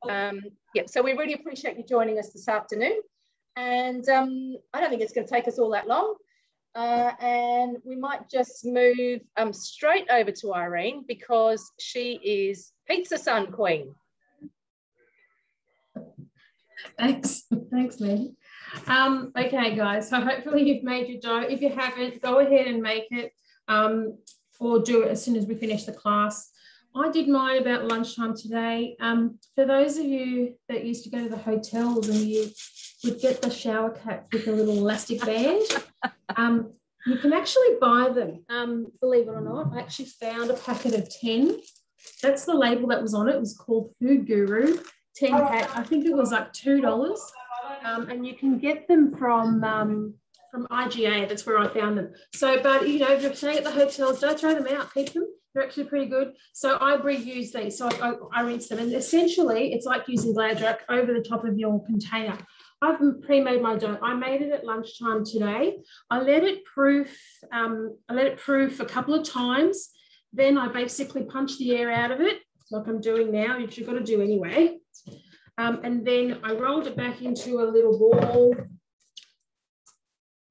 Yeah, so we really appreciate you joining us this afternoon. And I don't think it's going to take us all that long. And we might just move straight over to Irene because she is Pizza Sun Queen. Thanks, Maggie. Okay, guys, so hopefully you've made your dough. If you haven't, go ahead and make it or do it as soon as we finish the class. I did mine about lunchtime today. For those of you that used to go to the hotels and you would get the shower cap with a little elastic band, you can actually buy them, believe it or not. I actually found a packet of 10. That's the label that was on it. It was called Food Guru, 10 pack. I think it was like $2. And you can get them from IGA. That's where I found them. So, but, you know, if you're staying at the hotels, don't throw them out. Keep them. They're actually pretty good. So I reuse these. So I rinse them. And essentially, it's like using Glad over the top of your container. I've pre-made my dough. I made it at lunchtime today. I let it proof a couple of times. Then I basically punched the air out of it, like I'm doing now, which you've got to do anyway. And then I rolled it back into a little ball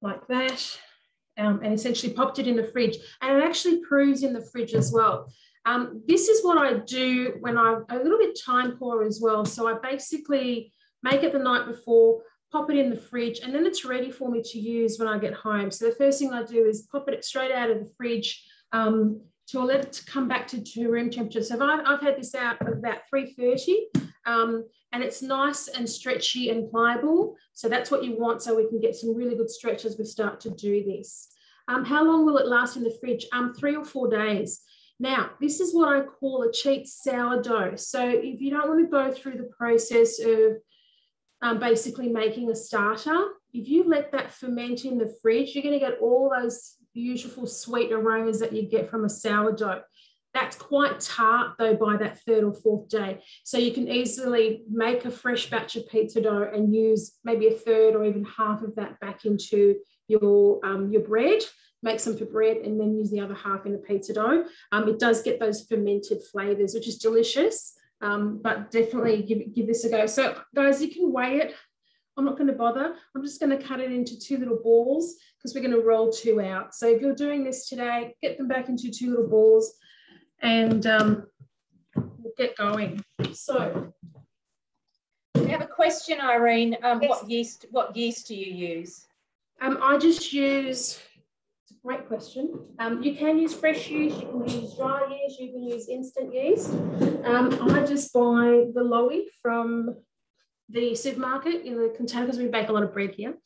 like that, and essentially popped it in the fridge. And it actually proves in the fridge as well. This is what I do when I'm a little bit time poor as well. So I basically make it the night before, pop it in the fridge, and then it's ready for me to use when I get home. So the first thing I do is pop it straight out of the fridge to let it come back to room temperature. So I've had this out at about 3:30, and it's nice and stretchy and pliable. So that's what you want, so we can get some really good stretch as we start to do this. How long will it last in the fridge? 3 or 4 days. Now, this is what I call a cheap sourdough. So if you don't want to go through the process of basically making a starter, if you let that ferment in the fridge, you're going to get all those beautiful sweet aromas that you get from a sourdough. That's quite tart though by that 3rd or 4th day. So you can easily make a fresh batch of pizza dough and use maybe 1/3 or even half of that back into your bread, make some for bread, and then use the other half in the pizza dough. It does get those fermented flavors, which is delicious, but definitely give this a go. So guys, you can weigh it. I'm not going to bother. I'm just going to cut it into 2 little balls because we're going to roll 2 out. So if you're doing this today, get them back into 2 little balls and we'll get going. So we have a question, Irene. Yes. What yeast do you use? I just use, it's a great question. You can use fresh yeast, you can use dry yeast, you can use instant yeast. I just buy the Lowy from the supermarket in the container because we bake a lot of bread here.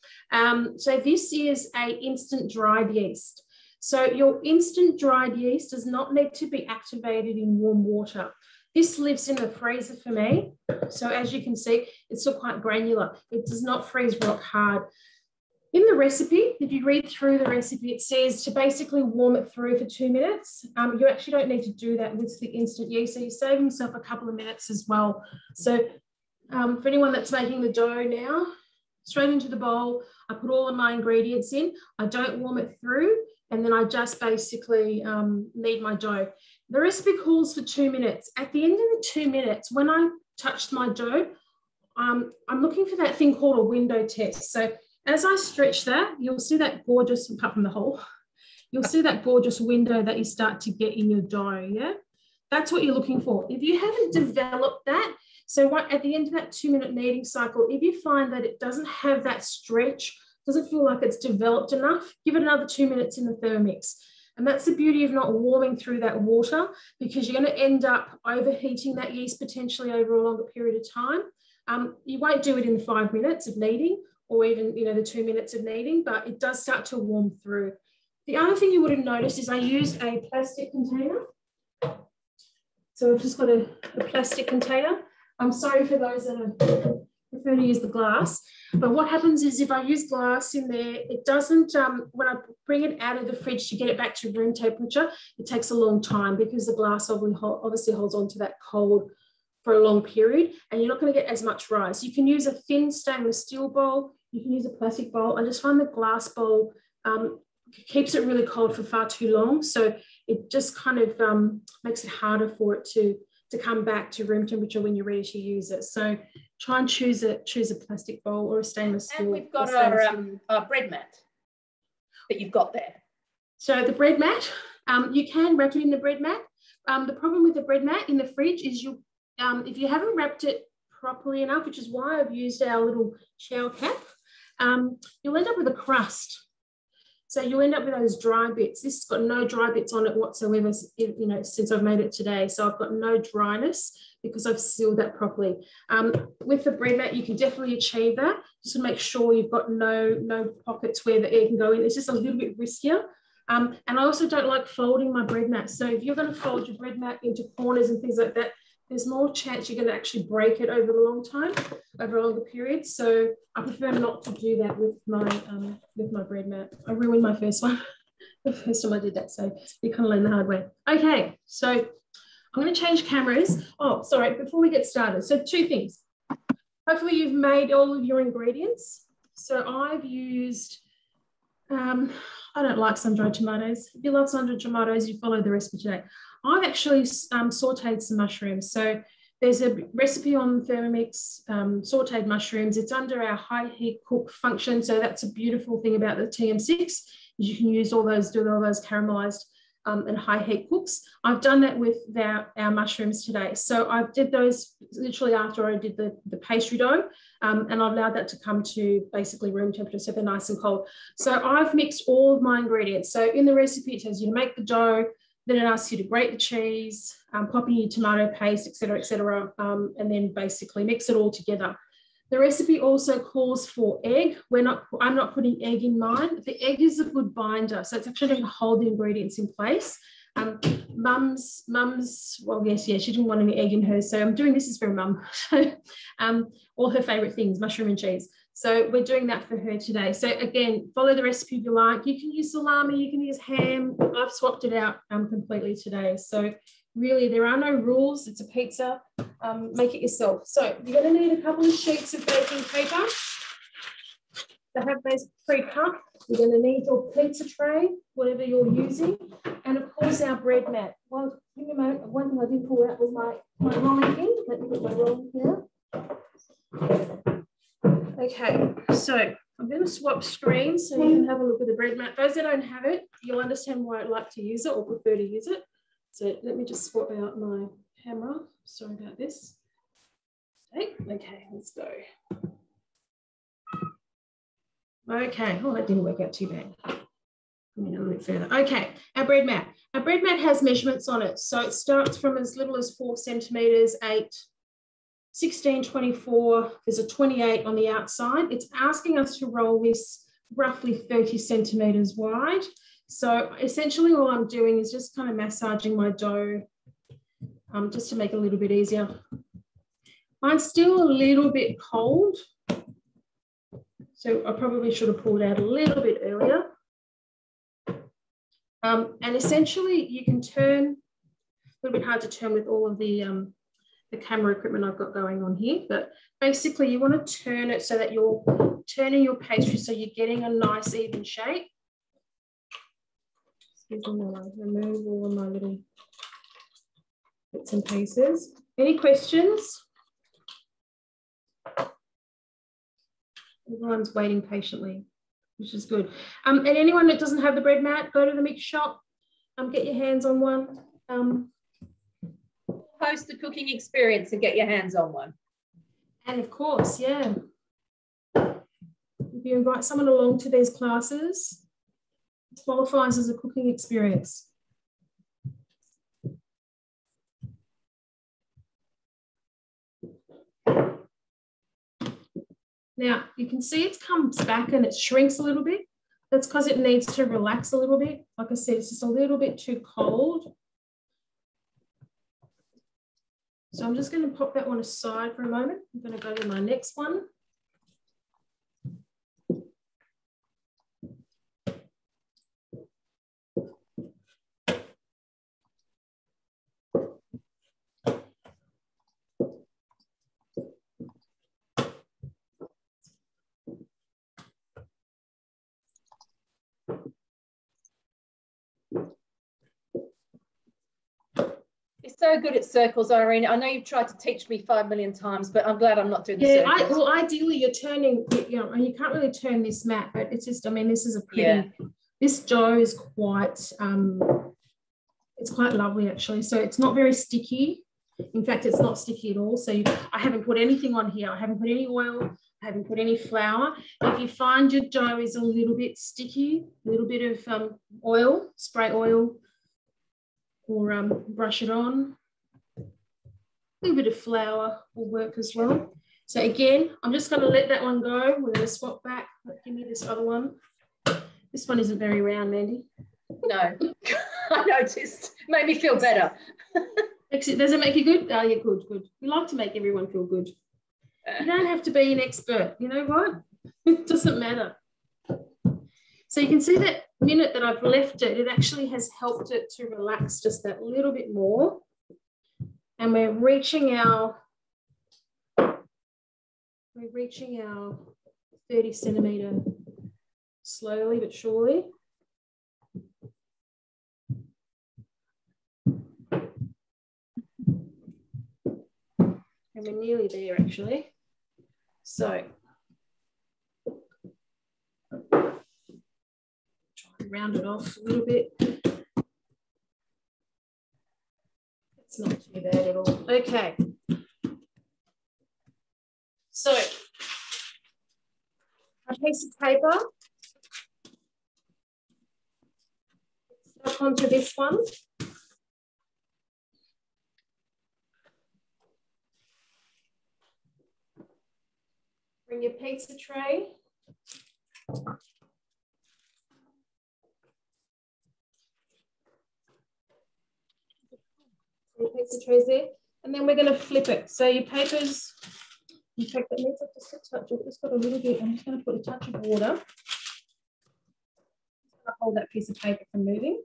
So this is a instant dried yeast. So your instant dried yeast does not need to be activated in warm water. This lives in the freezer for me. So as you can see, it's still quite granular. It does not freeze rock hard. In the recipe, if you read through the recipe, it says to basically warm it through for 2 minutes. You actually don't need to do that with the instant yeast. So you save yourself a couple of minutes as well. So for anyone that's making the dough now, straight into the bowl, I put all of my ingredients in. I don't warm it through, and then I just basically knead my dough. The recipe calls for 2 minutes. At the end of the 2 minutes, when I touched my dough, I'm looking for that thing called a window test. So as I stretch that, you'll see that gorgeous, apart from the hole, you'll see that gorgeous window that you start to get in your dough, yeah? That's what you're looking for. If you haven't developed that, so at the end of that 2 minute kneading cycle, if you find that it doesn't have that stretch, doesn't feel like it's developed enough, give it another 2 minutes in the Thermomix. And that's the beauty of not warming through that water, because you're going to end up overheating that yeast potentially over a longer period of time. You won't do it in the 5 minutes of kneading or even, you know, the 2 minutes of kneading, but it does start to warm through. The other thing you would have noticed is I used a plastic container. So I've just got a plastic container. I'm sorry for those that prefer to use the glass, but what happens is if I use glass in there, it doesn't, when I bring it out of the fridge to get it back to room temperature, it takes a long time because the glass obviously holds on to that cold for a long period, and you're not going to get as much rise. You can use a thin stainless steel bowl, you can use a plastic bowl. I just find the glass bowl keeps it really cold for far too long, so it just kind of makes it harder for it to to come back to room temperature when you're ready to use it. So try and choose a plastic bowl or a stainless steel. And we've got our bread mat that you've got there. So the bread mat, you can wrap it in the bread mat. The problem with the bread mat in the fridge is if you haven't wrapped it properly enough, which is why I've used our little shower cap, you'll end up with a crust. So you end up with those dry bits. This has got no dry bits on it whatsoever, you know, since I've made it today. So I've got no dryness because I've sealed that properly. With the bread mat, you can definitely achieve that. Just to make sure you've got no pockets where the air can go in. It's just a little bit riskier. And I also don't like folding my bread mat. So if you're going to fold your bread mat into corners and things like that, there's more chance you're going to actually break it over a long time, over a longer period. So I prefer not to do that with my bread mat. I ruined my first one, the first time I did that. So you kind of learn the hard way. Okay, so I'm going to change cameras. Oh, sorry, before we get started. So 2 things. Hopefully you've made all of your ingredients. So I've used, I don't like sun-dried tomatoes. If you love sun-dried tomatoes, you follow the recipe today. I've actually sauteed some mushrooms. So there's a recipe on Thermomix, sauteed mushrooms. It's under our high heat cook function. So that's a beautiful thing about the TM6, is you can use do all those caramelized and high heat cooks. I've done that with our mushrooms today. So I did those literally after I did the pastry dough, and I've allowed that to come to basically room temperature, so they're nice and cold. So I've mixed all of my ingredients. So in the recipe, it tells you to make the dough, then it asks you to grate the cheese, pop in your tomato paste, et cetera, and then basically mix it all together. The recipe also calls for egg. I'm not putting egg in mine. The egg is a good binder, so it's actually going to hold the ingredients in place. Mum's, well, yes, she didn't want any egg in hers, so I'm doing this is for Mum. All her favourite things, mushroom and cheese. So we're doing that for her today. So again, follow the recipe if you like. You can use salami, you can use ham. I've swapped it out completely today. So really, there are no rules. It's a pizza. Make it yourself. So you're going to need a couple of sheets of baking paper to have those pre-cut. You're going to need your pizza tray, whatever you're using, and of course our bread mat. Well, give me a moment. One thing I did pull out was my rolling pin. Let me put my rolling pin out. Okay, so I'm going to swap screens so you can have a look at the bread mat. Those that don't have it, you'll understand why I'd like to use it or prefer to use it. So let me just swap out my camera. Sorry about this. Okay, let's go. Okay, oh, that didn't work out too bad. A little bit further. Okay, our bread mat. Our bread mat has measurements on it. So it starts from as little as 4 centimetres, 8, 16, 24. There's a 28 on the outside. It's asking us to roll this roughly 30 centimetres wide. So essentially all I'm doing is just kind of massaging my dough just to make it a little bit easier. Mine's still a little bit cold, so I probably should have pulled out a little bit earlier. And essentially you can turn, a little bit hard to turn with all of the camera equipment I've got going on here, but basically you want to turn it so that you're turning your pastry so you're getting a nice even shape. Excuse me while I remove all of my little bits and pieces. Any questions? Everyone's waiting patiently, which is good. And anyone that doesn't have the bread mat, go to the mix shop, get your hands on one. Post the cooking experience and get your hands on one. And of course, yeah, if you invite someone along to these classes, it qualifies as a cooking experience. Now, you can see it comes back and it shrinks a little bit. That's because it needs to relax a little bit. Like I said, it's just a little bit too cold. So I'm just going to pop that one aside for a moment. I'm going to go to my next one. so good at circles, Irene. I know you've tried to teach me 5 million times, but I'm glad I'm not doing the circles. Well, ideally you're turning, and you can't really turn this mat, but it's just, I mean, this is a pretty, this dough is quite, it's quite lovely actually. So it's not very sticky. In fact, it's not sticky at all. So I haven't put anything on here. I haven't put any oil. I haven't put any flour. If you find your dough is a little bit sticky, a little bit of oil, spray oil, or brush it on. A little bit of flour will work as well. So again, I'm just going to let that one go. We're going to swap back. Give me this other one. This one isn't very round, Mandy. No, I noticed. Made me feel better. Does it make you good? Oh, yeah, good, good. We like to make everyone feel good. You don't have to be an expert. You know what? It doesn't matter. So you can see that minute that I've left it, it actually has helped it to relax just that little bit more. And we're reaching our 30 centimetre slowly but surely. And we're nearly there actually. So try and round it off a little bit. It's not too bad at all. Okay. So a piece of paper. Stuck onto this one. Bring your pizza tray. Your pizza tray's there. And then we're going to flip it. So your papers, in fact, that needs just a touch. I've just got a little bit. I'm just going to put a touch of water. I'll hold that piece of paper from moving.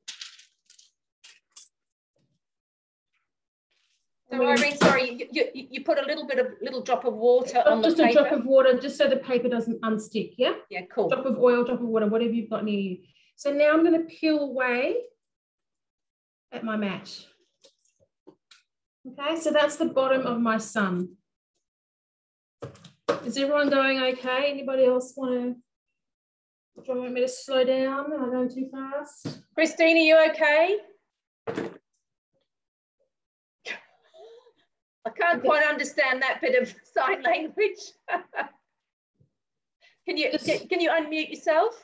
So Irene, sorry, you put a little drop of water on the paper? Just a drop of water, just so the paper doesn't unstick, yeah? Yeah, cool. Drop of oil, drop of water, whatever you've got near you. So now I'm going to peel away at my mat. Okay, so that's the bottom of my sun. Is everyone going okay? Anybody else want me to slow down? Am I going too fast? Christine, are you okay? I can't quite understand that bit of sign language. Can you unmute yourself?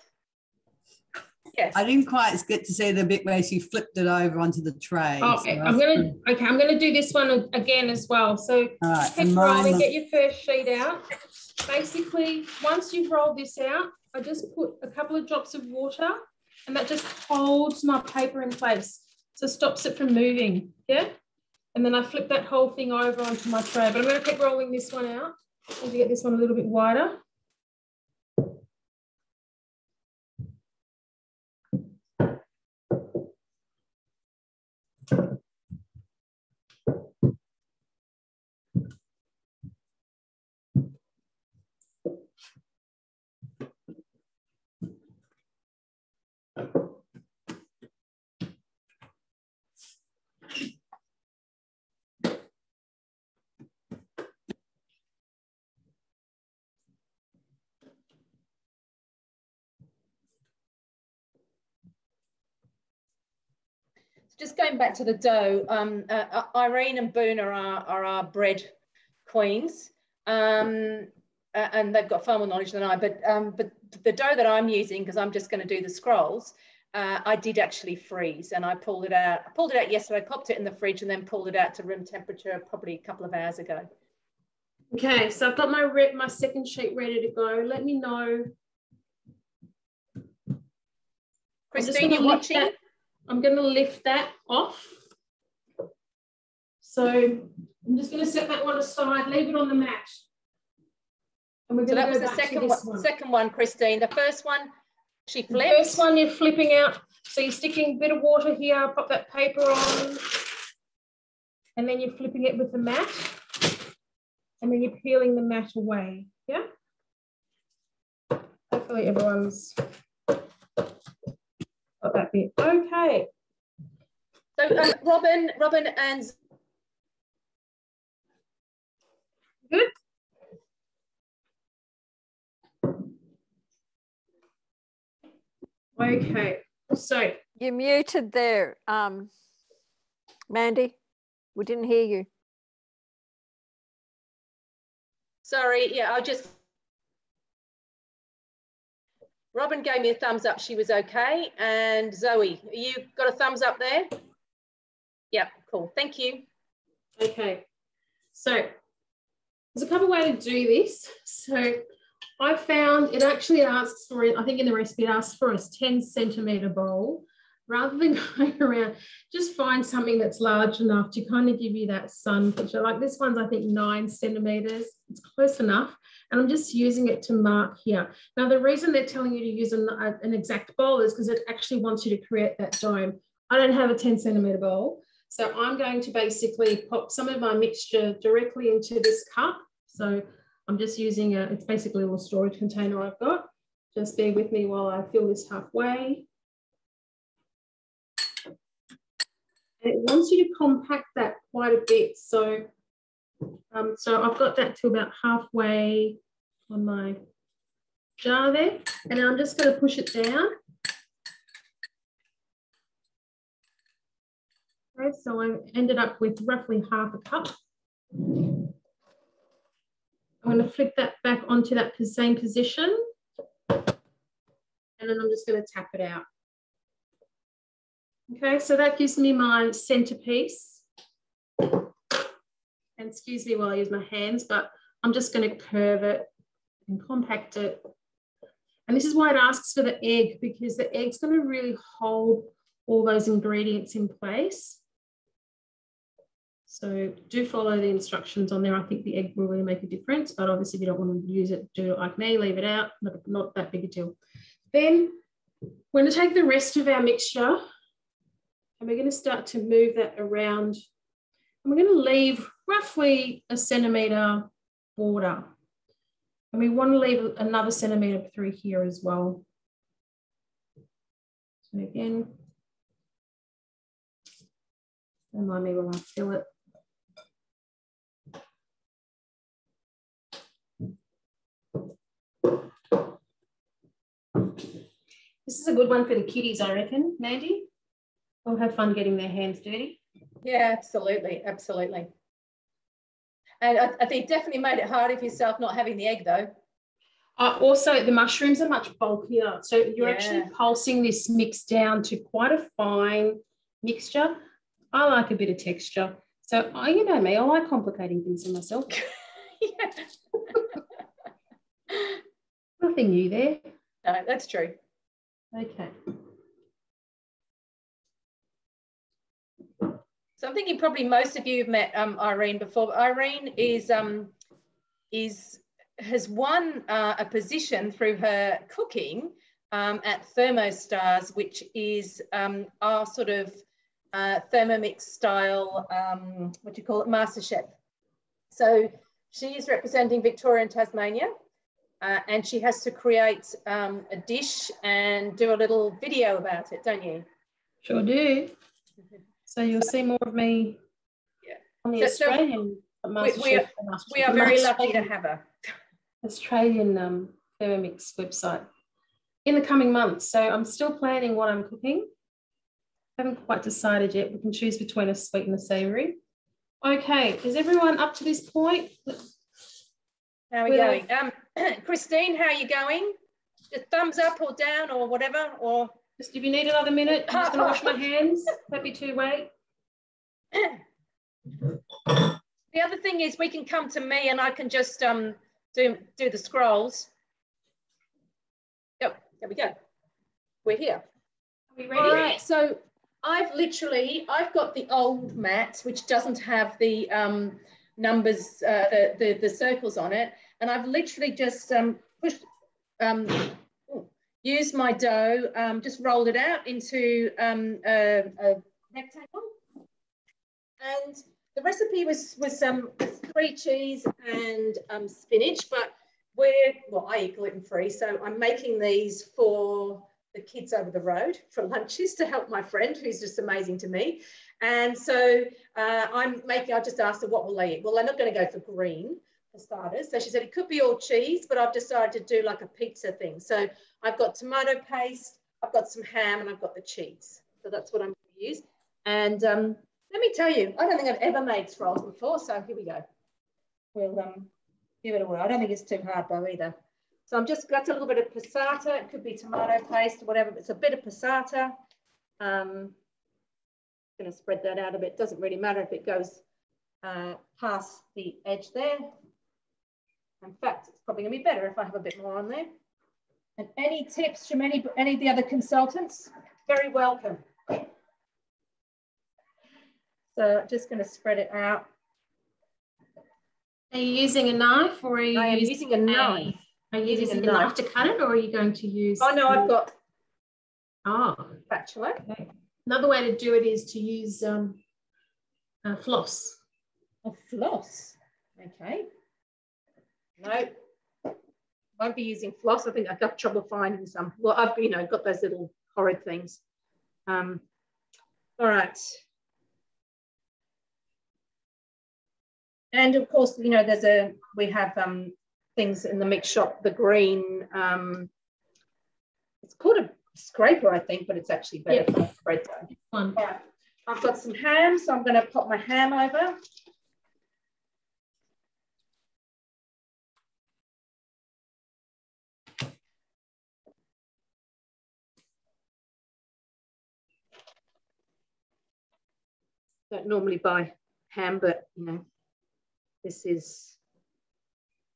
Yes. I didn't quite get to see the bit where she flipped it over onto the tray. Oh, so I'm gonna do this one again as well. So keep rolling, get your first sheet out. Basically, once you've rolled this out, I just put a couple of drops of water and that just holds my paper in place. So stops it from moving. Yeah. And then I flip that whole thing over onto my tray. But I'm going to keep rolling this one out to get this one a little bit wider. Just going back to the dough, Irene and Boona are our bread queens, and they've got far more knowledge than I. But the dough that I'm using, because I'm just going to do the scrolls, I did actually freeze, and I pulled it out. I pulled it out yesterday, popped it in the fridge, and then pulled it out to room temperature probably a couple of hours ago. Okay, so I've got my second sheet ready to go. Let me know. Christine, you watching? I'm going to lift that off. So I'm just going to set that one aside, leave it on the mat. And we're going to go back to this one. Second one, Christine. The first one, she flipped. The first one you're flipping out. So you're sticking a bit of water here, pop that paper on, and then you're flipping it with the mat, and then you're peeling the mat away. Yeah? Hopefully everyone's got that bit. Okay. So Robin and Okay, so You're muted there, Mandy. We didn't hear you. Sorry, yeah, Robin gave me a thumbs up, she was okay. And Zoe, you got a thumbs up there? Yeah, cool, thank you. okay, so there's a couple of ways to do this. So I found it actually asks for, I think in the recipe, it asks for a 10-centimetre bowl. Rather than going around, just find something that's large enough to kind of give you that sun picture. Like this one's, I think, 9 centimetres. It's close enough. And I'm just using it to mark here. Now, the reason they're telling you to use an exact bowl is because it actually wants you to create that dome. I don't have a 10-centimetre bowl. So I'm going to basically pop some of my mixture directly into this cup. So I'm just using it's basically a little storage container I've got. Just bear with me while I fill this halfway. And it wants you to compact that quite a bit. So, so I've got that to about halfway on my jar there. And then I'm just going to push it down. Okay, so I ended up with roughly half a cup. I'm going to flip that back onto that same position. And then I'm just going to tap it out. Okay, so that gives me my centerpiece. And excuse me while I use my hands, but I'm just going to curve it and compact it. And this is why it asks for the egg, because the egg's going to really hold all those ingredients in place. So do follow the instructions on there. I think the egg will really make a difference, but obviously if you don't want to use it, do it like me, leave it out, not that big a deal. Then we're going to take the rest of our mixture and we're going to start to move that around. And we're going to leave roughly a centimetre border. And we want to leave another centimetre through here as well. So again, don't mind me when I fill it. This is a good one for the kiddies, I reckon, Mandy. They'll have fun getting their hands dirty. Yeah, absolutely, absolutely. And I think definitely made it harder for yourself not having the egg though. Also, the mushrooms are much bulkier. So you're actually pulsing this mix down to quite a fine mixture. I like a bit of texture. So you know me, I like complicating things for myself. Nothing new there. No, that's true. Okay. So I'm thinking probably most of you have met Irene before. Irene has won a position through her cooking at Thermostars, which is our sort of Thermomix style, what do you call it, MasterChef. So she is representing Victoria and Tasmania, and she has to create a dish and do a little video about it, don't you? Sure do. So you'll see more of me on the Australian MasterChef. We are very lucky to have her. Australian Thermomix website in the coming months. So I'm still planning what I'm cooking. Haven't quite decided yet. We can choose between a sweet and a savoury. Okay, is everyone up to this point? How are we going? Christine, how are you going? Just thumbs up or down or whatever, or just if you need another minute, I'm just going to wash my hands. Happy to wait. The other thing is we can come to me and I can just do the scrolls. Yep, there we go. We're here. Are we ready? All right, so I've got the old mat, which doesn't have the numbers, the circles on it. And I've literally just pushed, used my dough, just rolled it out into a rectangle. And the recipe was 3 cheese and spinach, but I eat gluten-free, so I'm making these for the kids over the road for lunches to help my friend, who's just amazing to me. And so I just asked her what will they eat. Well, they're not going to go for green for starters. So she said it could be all cheese, but I've decided to do like a pizza thing. So I've got tomato paste, I've got some ham and I've got the cheese. So that's what I'm going to use. And let me tell you, I don't think I've ever made scrolls before. So here we go. We'll give it a whirl. I don't think it's too hard though either. So I'm just, that's a little bit of passata. It could be tomato paste or whatever, but it's a bit of passata. Going to spread that out a bit. Doesn't really matter if it goes past the edge there. In fact, it's probably going to be better if I have a bit more on there. And any tips from any of the other consultants, very welcome. So just going to spread it out. Are you using a knife or are you using a knife? Are you using a knife to cut it or are you going to use? Oh no, I've got spatula. Okay. Another way to do it is to use floss. A floss. Okay. No, won't be using floss. I think I've got trouble finding some. Well, I've got those little horrid things. All right. And of course, we have things in the mix shop. The green, it's called a scraper, I think, but it's actually better for bread dough. All right. I've got some ham, so I'm going to pop my ham over. Don't normally buy ham, but this is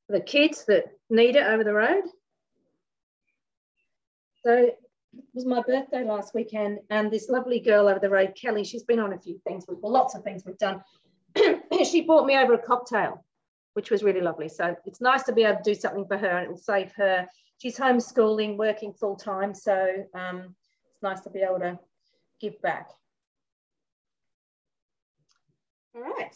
for the kids that need it over the road. So it was my birthday last weekend, and this lovely girl over the road, Kelly, she's been on a few things, lots of things we've done. She bought me over a cocktail, which was really lovely. So it's nice to be able to do something for her, and it will save her. She's homeschooling, working full time, so it's nice to be able to give back. All right,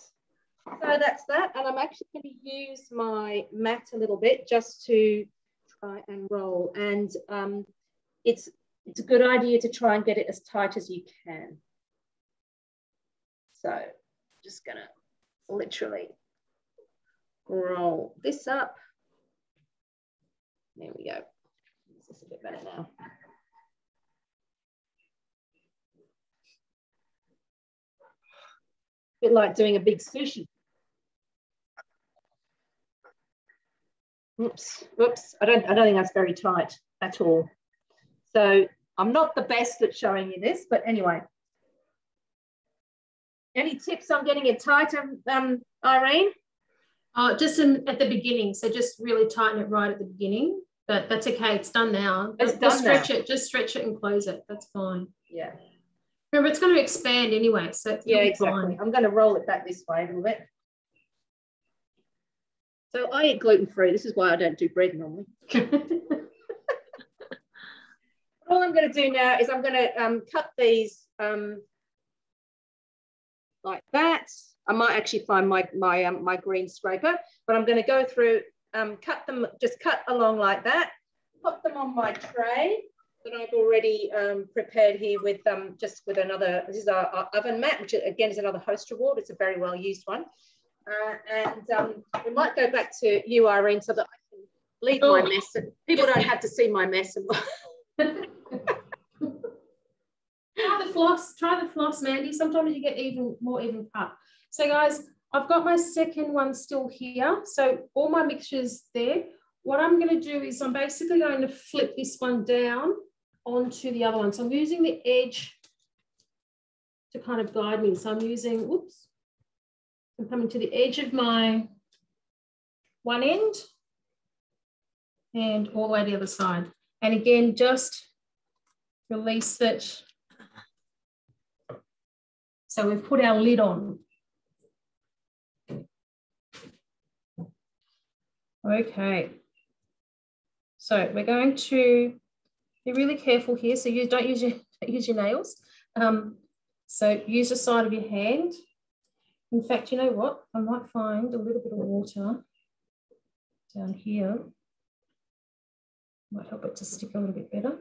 so that's that. And I'm actually going to use my mat a little bit just to try and roll. And it's a good idea to try and get it as tight as you can. So just going to literally roll this up. There we go. This is a bit better now. Bit like doing a big sushi. Oops. I don't think that's very tight at all. So I'm not the best at showing you this, but anyway. Any tips on getting it tighter, Irene? Just at the beginning. So just really tighten it right at the beginning. But that's okay. It's done now. Just stretch it and close it. That's fine. Yeah. Remember, it's going to expand anyway, so it's exactly. I'm going to roll it back this way a little bit. So I eat gluten-free. This is why I don't do bread normally. All I'm going to do now is I'm going to cut these like that. I might actually find my green scraper, but I'm going to go through, cut them, just cut along like that, pop them on my tray that I've already prepared here with just with another. This is our oven mat, which again is another Host Reward. It's a very well used one. And we might go back to you, Irene, so that I can leave my mess. People don't have to see my mess. Try the floss, Mandy. Sometimes you get more even cut. So guys, I've got my second one still here. So all my mixtures there. What I'm going to do is I'm basically going to flip this one down onto the other one. So I'm using the edge to kind of guide me. So I'm using, I'm coming to the edge of my one end and all the way to the other side. And again, just release it. So we've put our lid on. Okay. So we're going to be really careful here. So you don't use your nails. So use the side of your hand. In fact, you know what? I might find a little bit of water down here. Might help it to stick a little bit better.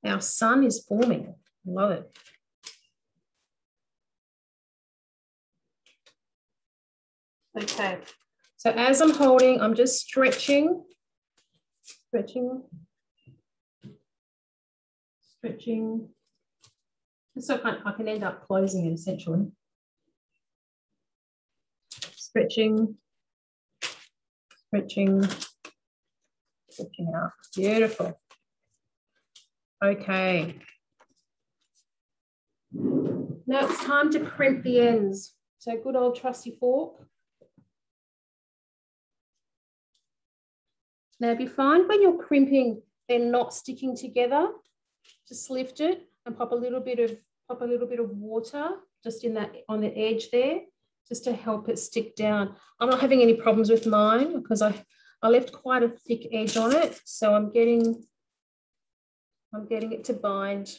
Our sun is forming. Love it. Okay. So as I'm holding, I'm just stretching, stretching, so I can end up closing it essentially. Stretching, stretching, stretching out. Beautiful. Okay. Now it's time to crimp the ends. So good old trusty fork. Now if you find when you're crimping, they're not sticking together, just lift it and pop a little bit of water just in that on the edge there, just to help it stick down. I'm not having any problems with mine because I left quite a thick edge on it, so I'm getting it to bind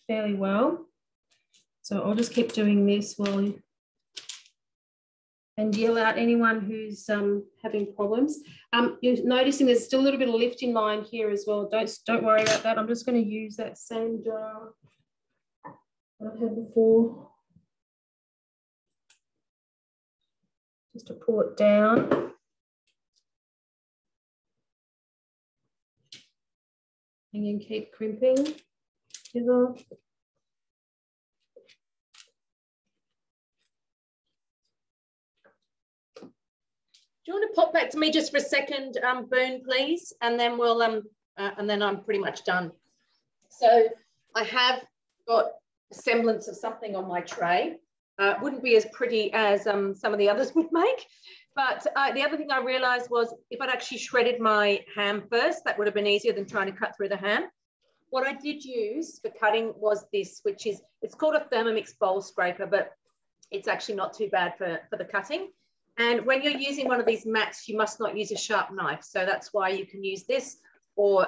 fairly well. So I'll just keep doing this while and yell out anyone who's having problems. You're noticing there's still a little bit of lift in mine here as well. Don't worry about that. I'm just going to use that same jar that I've had before, just to pull it down. And then keep crimping. Do you want to pop back to me just for a second, Boone, please? And then we'll and then I'm pretty much done. So I have got a semblance of something on my tray. Wouldn't be as pretty as some of the others would make. But the other thing I realized was if I'd actually shredded my ham first, that would have been easier than trying to cut through the ham. What I did use for cutting was this, which is, it's called a Thermomix bowl scraper, but it's actually not too bad for the cutting. And when you're using one of these mats, you must not use a sharp knife. So that's why you can use this, or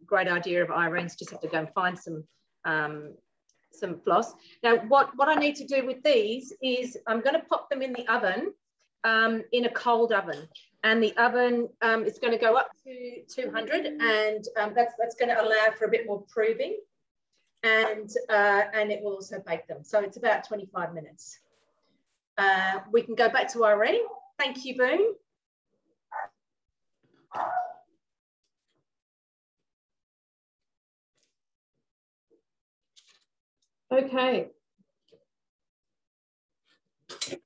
great idea of Irene's, just have to go and find some floss. Now, what I need to do with these is I'm going to pop them in the oven, in a cold oven. And the oven is going to go up to 200, and that's going to allow for a bit more proving, and it will also bake them. So it's about 25 minutes. We can go back to Irene. Thank you, Boone. Okay.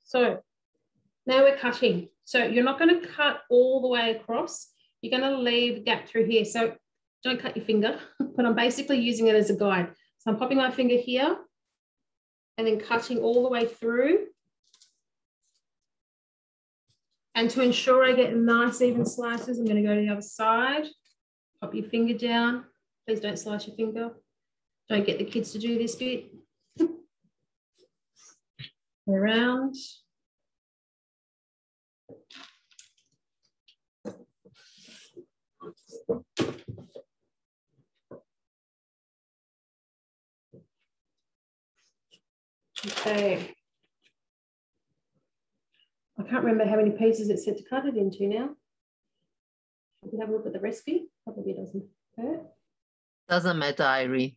So now we're cutting. So you're not going to cut all the way across. You're going to leave a gap through here. So don't cut your finger, but I'm basically using it as a guide. So I'm popping my finger here and then cutting all the way through. And to ensure I get nice even slices, I'm going to go to the other side. Pop your finger down. Please don't slice your finger. Don't get the kids to do this bit. Around. Okay. I can't remember how many pieces it said to cut it into now. If you have a look at the recipe, probably doesn't hurt. Doesn't matter, Irene.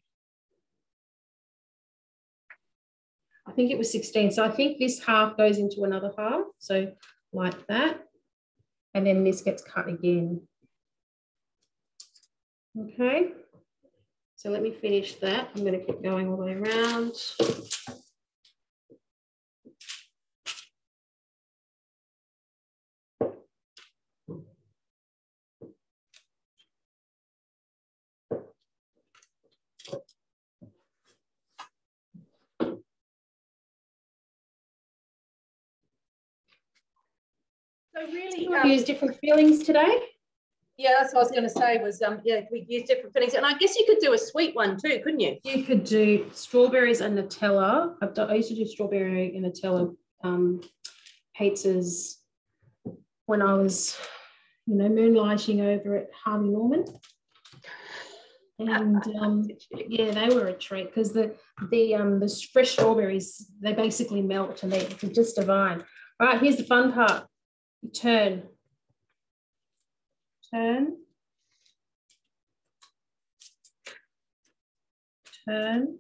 I think it was 16. So I think this half goes into another half. So like that. And then this gets cut again. Okay. So let me finish that. I'm going to keep going all the way around. So really, we use different fillings today. Yeah, that's what I was going to say was, yeah, we use different fillings. And I guess you could do a sweet one too, couldn't you? You could do strawberries and Nutella. I used to do strawberry and Nutella pizzas when I was, moonlighting over at Harvey Norman. And yeah, they were a treat because the fresh strawberries, they basically melt and they're just divine. All right, here's the fun part. You turn. turn.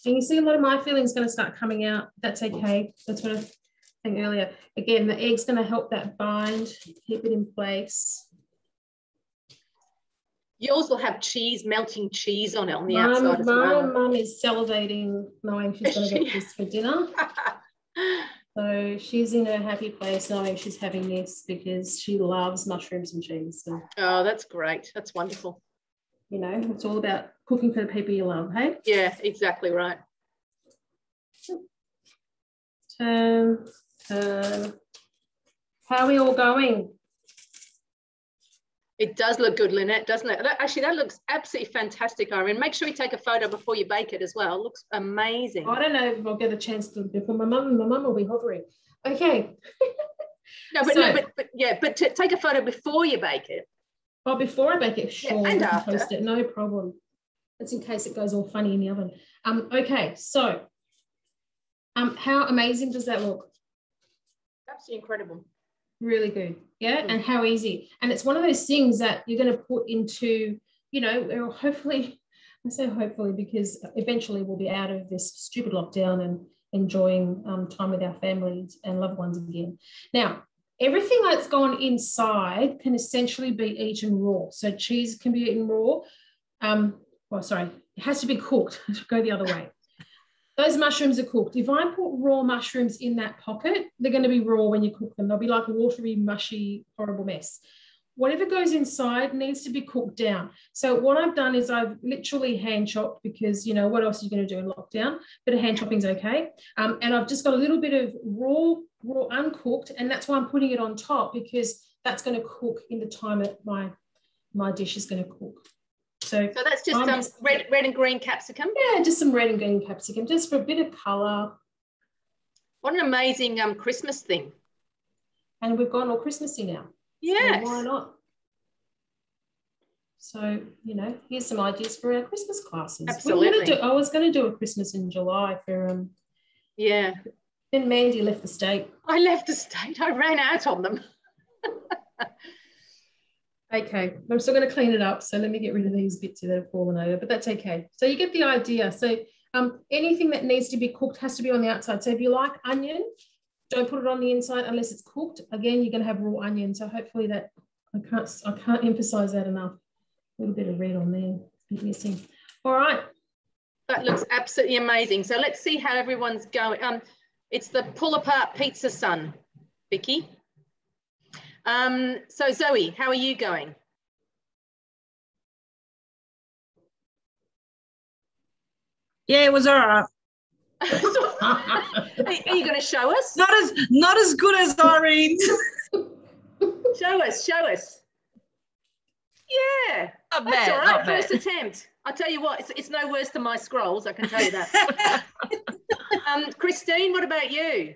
And you see a lot of my filling's going to start coming out. That's okay. That's what I think earlier. Again, the egg's going to help that bind, keep it in place. Yours will have cheese, melting cheese on it on the outside as my well. mum is salivating knowing she's going to get this for dinner. So she's in a happy place knowing she's having this because she loves mushrooms and cheese. So, oh, that's great. That's wonderful. you know, it's all about cooking for the people you love, hey? Yeah, exactly right. Turn. How are we all going? It does look good, Lynette, doesn't it? Actually, that looks absolutely fantastic, Irene. Make sure you take a photo before you bake it as well. It looks amazing. I don't know if I'll get a chance to before my mum will be hovering. Okay. But take a photo before you bake it. Oh, before I bake it, sure. Yeah, and after. Post it, no problem. That's in case it goes all funny in the oven. Okay, so how amazing does that look? Absolutely incredible. Really good, yeah, and how easy. And it's one of those things that you're going to put into, you know, hopefully, I say hopefully because eventually we'll be out of this stupid lockdown and enjoying time with our families and loved ones again. Now, everything that's gone inside can essentially be eaten raw. So cheese can be eaten raw. It has to be cooked. Go the other way. Those mushrooms are cooked. If I put raw mushrooms in that pocket, they're going to be raw when you cook them. They'll be like a watery, mushy, horrible mess. Whatever goes inside needs to be cooked down. So what I've done is I've literally hand chopped because, you know, what else are you going to do in lockdown? Bit of hand chopping is okay. And I've just got a little bit of raw uncooked, and that's why I'm putting it on top because that's going to cook in the time that my dish is going to cook. So that's just red and green capsicum? Yeah, just some red and green capsicum, just for a bit of colour. What an amazing Christmas thing. And we've gone all Christmassy now. Yes. So why not? So, you know, here's some ideas for our Christmas classes. Absolutely. I was going to do a Christmas in July for... yeah. Then Mandy left the state. I left the state. I ran out on them. Okay, I'm still going to clean it up. So let me get rid of these bits that have fallen over, but that's okay. So you get the idea. So anything that needs to be cooked has to be on the outside. So if you like onion, don't put it on the inside unless it's cooked. Again, you're going to have raw onion. So hopefully that, I can't emphasize that enough. A little bit of red on there, it's missing. All right. That looks absolutely amazing. So let's see how everyone's going. It's the Pull Apart Pizza Sun, Vicky. So Zoe, how are you going? Yeah, it was all right. Are you going to show us? Not as good as Irene. Show us. Yeah, Not that's bad, all right. not bad. First attempt. I'll tell you what, it's no worse than my scrolls. I can tell you that. Christine, what about you?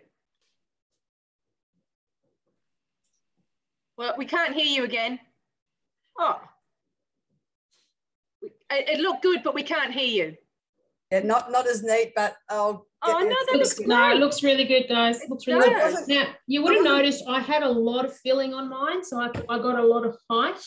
Well, we can't hear you again. Oh, it looked good, but we can't hear you. Yeah, not as neat, but I'll. Oh, no, that looks great. No, it looks really good, guys. It looks really does. good. Now, you would have noticed I had a lot of filling on mine, so I got a lot of height.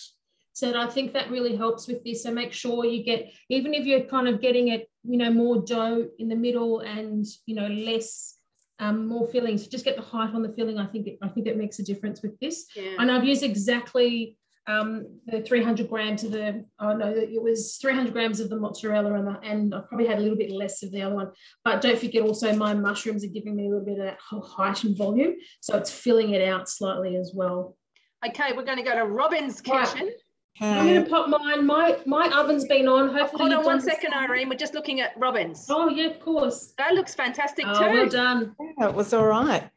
So I think that really helps with this. So make sure you get, even if you're kind of getting it, you know, more dough in the middle and, you know, less, more fillings, just get the height on the filling. I think that makes a difference with this. Yeah. And I've used exactly the 300 grams of it was 300 grams of the mozzarella and I probably had a little bit less of the other one. But don't forget also my mushrooms are giving me a little bit of that whole height and volume. So it's filling it out slightly as well. Okay, we're going to go to Robin's kitchen. Right. I'm going to pop mine. My oven's been on. Hopefully, hold on 1 second, Irene. We're just looking at Robin's. Oh, yeah, of course. That looks fantastic too. Well done. Yeah, it was all right.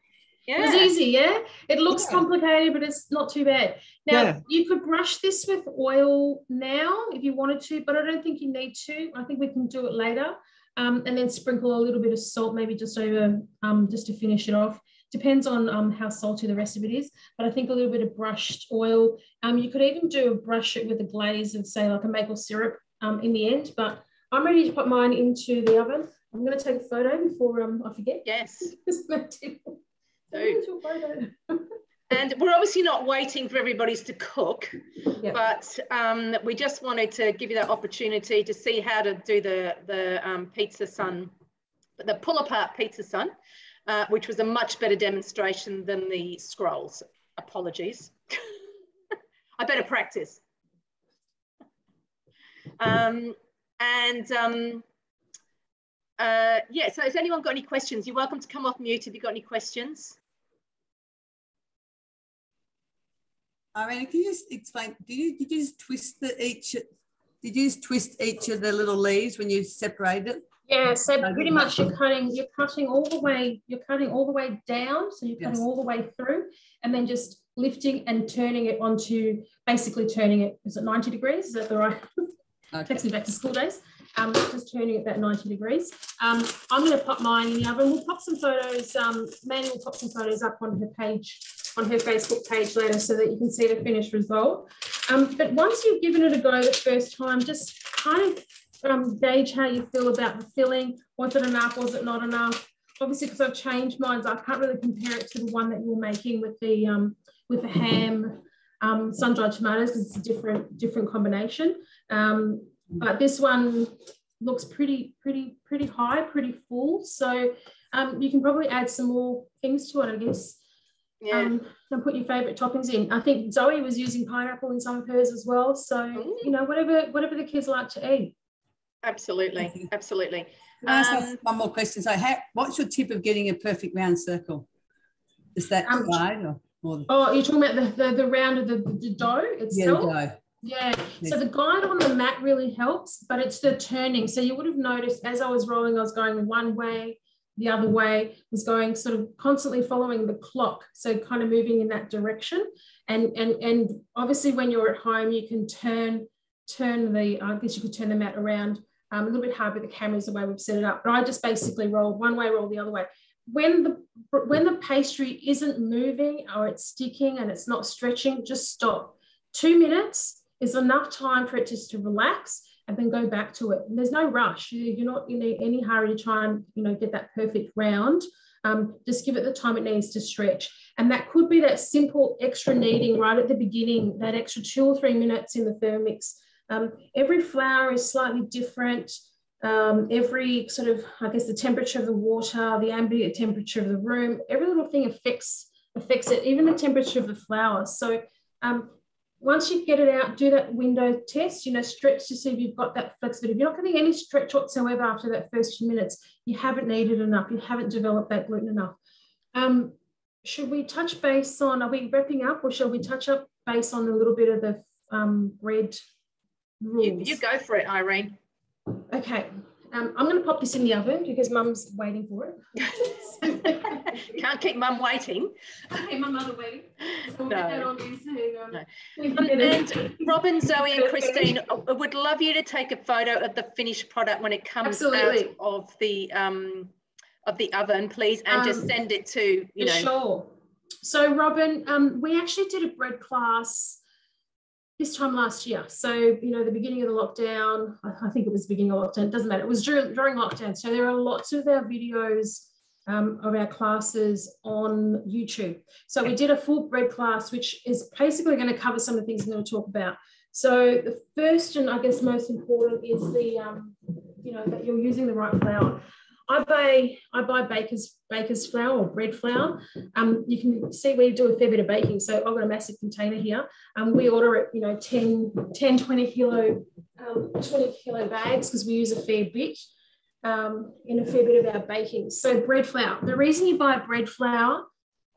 Yeah. It was easy, yeah? It looks complicated, but it's not too bad. Now, you could brush this with oil now if you wanted to, but I don't think you need to. I think we can do it later. And then sprinkle a little bit of salt, maybe just over, just to finish it off. Depends on how salty the rest of it is, but I think a little bit of brushed oil. You could even brush it with a glaze of, say, like a maple syrup in the end, but I'm ready to put mine into the oven. I'm going to take a photo before I forget. Yes. And And we're obviously not waiting for everybody's to cook, but we just wanted to give you that opportunity to see how to do the Pizza Sun, the pull apart Pizza Sun, which was a much better demonstration than the scrolls. Apologies. I better practice. Yeah, so has anyone got any questions? You're welcome to come off mute if you've got any questions. Irene, can you just explain, did you just twist each of the little leaves when you separate it? Yeah, so pretty much you're cutting all the way down, so you're cutting all the way through, and then just lifting and turning it onto, basically turning it, is it 90 degrees? Is that the right? Okay. Takes me back to school days. Just turning it about 90 degrees. I'm going to pop mine in the oven. We'll pop some photos, Mandy will pop some photos up on her page, on her Facebook page later, so that you can see the finished result. But once you've given it a go the first time, just kind of gauge how you feel about the filling. Was it enough? Was it not enough? Obviously, because I've changed mine, so I can't really compare it to the one that you were making with the ham sun-dried tomatoes, because it's a different combination. But this one looks pretty high, pretty full. So you can probably add some more things to it, I guess. Yeah. And put your favourite toppings in. I think Zoe was using pineapple in some of hers as well. So, you know, whatever the kids like to eat. Absolutely, absolutely. Can I ask one more question? So what's your tip of getting a perfect round circle? Is that right? Oh, you're talking about the round of the dough itself? Yeah, the dough. Yeah, so the guide on the mat really helps, but it's the turning. So you would have noticed as I was rolling, I was going one way, the other way, was going sort of constantly following the clock. So kind of moving in that direction. And obviously when you're at home, you can turn the, I guess you could turn the mat around a little bit hard with the cameras the way we've set it up. But I just basically roll one way, roll the other way. When the pastry isn't moving or it's sticking and it's not stretching, just stop. 2 minutes is enough time for it just to relax and then go back to it. And there's no rush. You're not in any hurry to try and, you know, get that perfect round. Just give it the time it needs to stretch. And that could be that simple extra kneading right at the beginning, that extra 2 or 3 minutes in the Thermomix. Every flour is slightly different. Every sort of, I guess, the temperature of the water, the ambient temperature of the room, every little thing affects it, even the temperature of the flour. So once you get it out, do that window test, you know, stretch to see if you've got that flexibility. If you're not getting any stretch whatsoever after that first few minutes, you haven't kneaded enough, you haven't developed that gluten enough. Should we touch base on, are we wrapping up, or shall we touch up base on a little bit of the bread rules? You go for it, Irene. Okay. I'm going to pop this in the oven because Mum's waiting for it. Can't keep Mum waiting. Okay, my mother waiting. So we'll no. get that on there, no. And Robin, Zoe and Christine, I would love you to take a photo of the finished product when it comes out of the oven, please, and just send it to, you know. Sure. So Robin, we actually did a bread class this time last year. So, you know, the beginning of the lockdown, I think it was the beginning of lockdown, it doesn't matter. It was during lockdown. So there are lots of our videos of our classes on YouTube. So we did a full bread class, which is basically going to cover some of the things I'm going to talk about. So the first and I guess most important is the, you know, that you're using the right flour. I buy baker's flour or bread flour. You can see we do a fair bit of baking. So I've got a massive container here. We order it, you know, 20 kilo bags because we use a fair bit in a fair bit of our baking. So bread flour. The reason you buy bread flour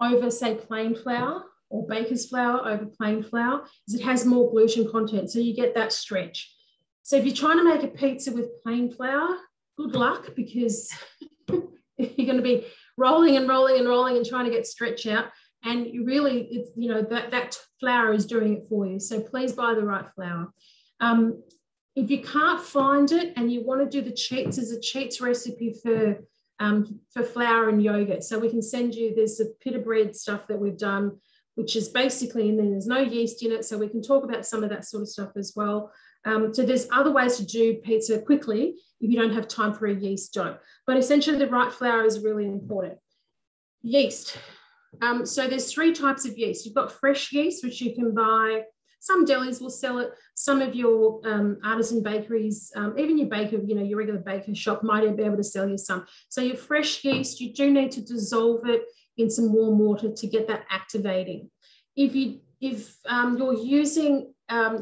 over, say, plain flour or baker's flour over plain flour is it has more gluten content. So you get that stretch. So if you're trying to make a pizza with plain flour, good luck, because you're going to be rolling and trying to get stretch out. And you really, it's, you know, that flour is doing it for you. So please buy the right flour. If you can't find it and you want to do the cheats, there's a cheats recipe for flour and yogurt. So we can send you, there's a pita bread stuff that we've done, which is basically, and then there's no yeast in it. So we can talk about some of that sort of stuff as well. So there's other ways to do pizza quickly if you don't have time for a yeast dough. But essentially the right flour is really important. Yeast. So there's 3 types of yeast. You've got fresh yeast, which you can buy. Some delis will sell it. Some of your artisan bakeries, even your baker, your regular baker shop might be able to sell you some. So your fresh yeast, you do need to dissolve it in some warm water to get that activating. If you're using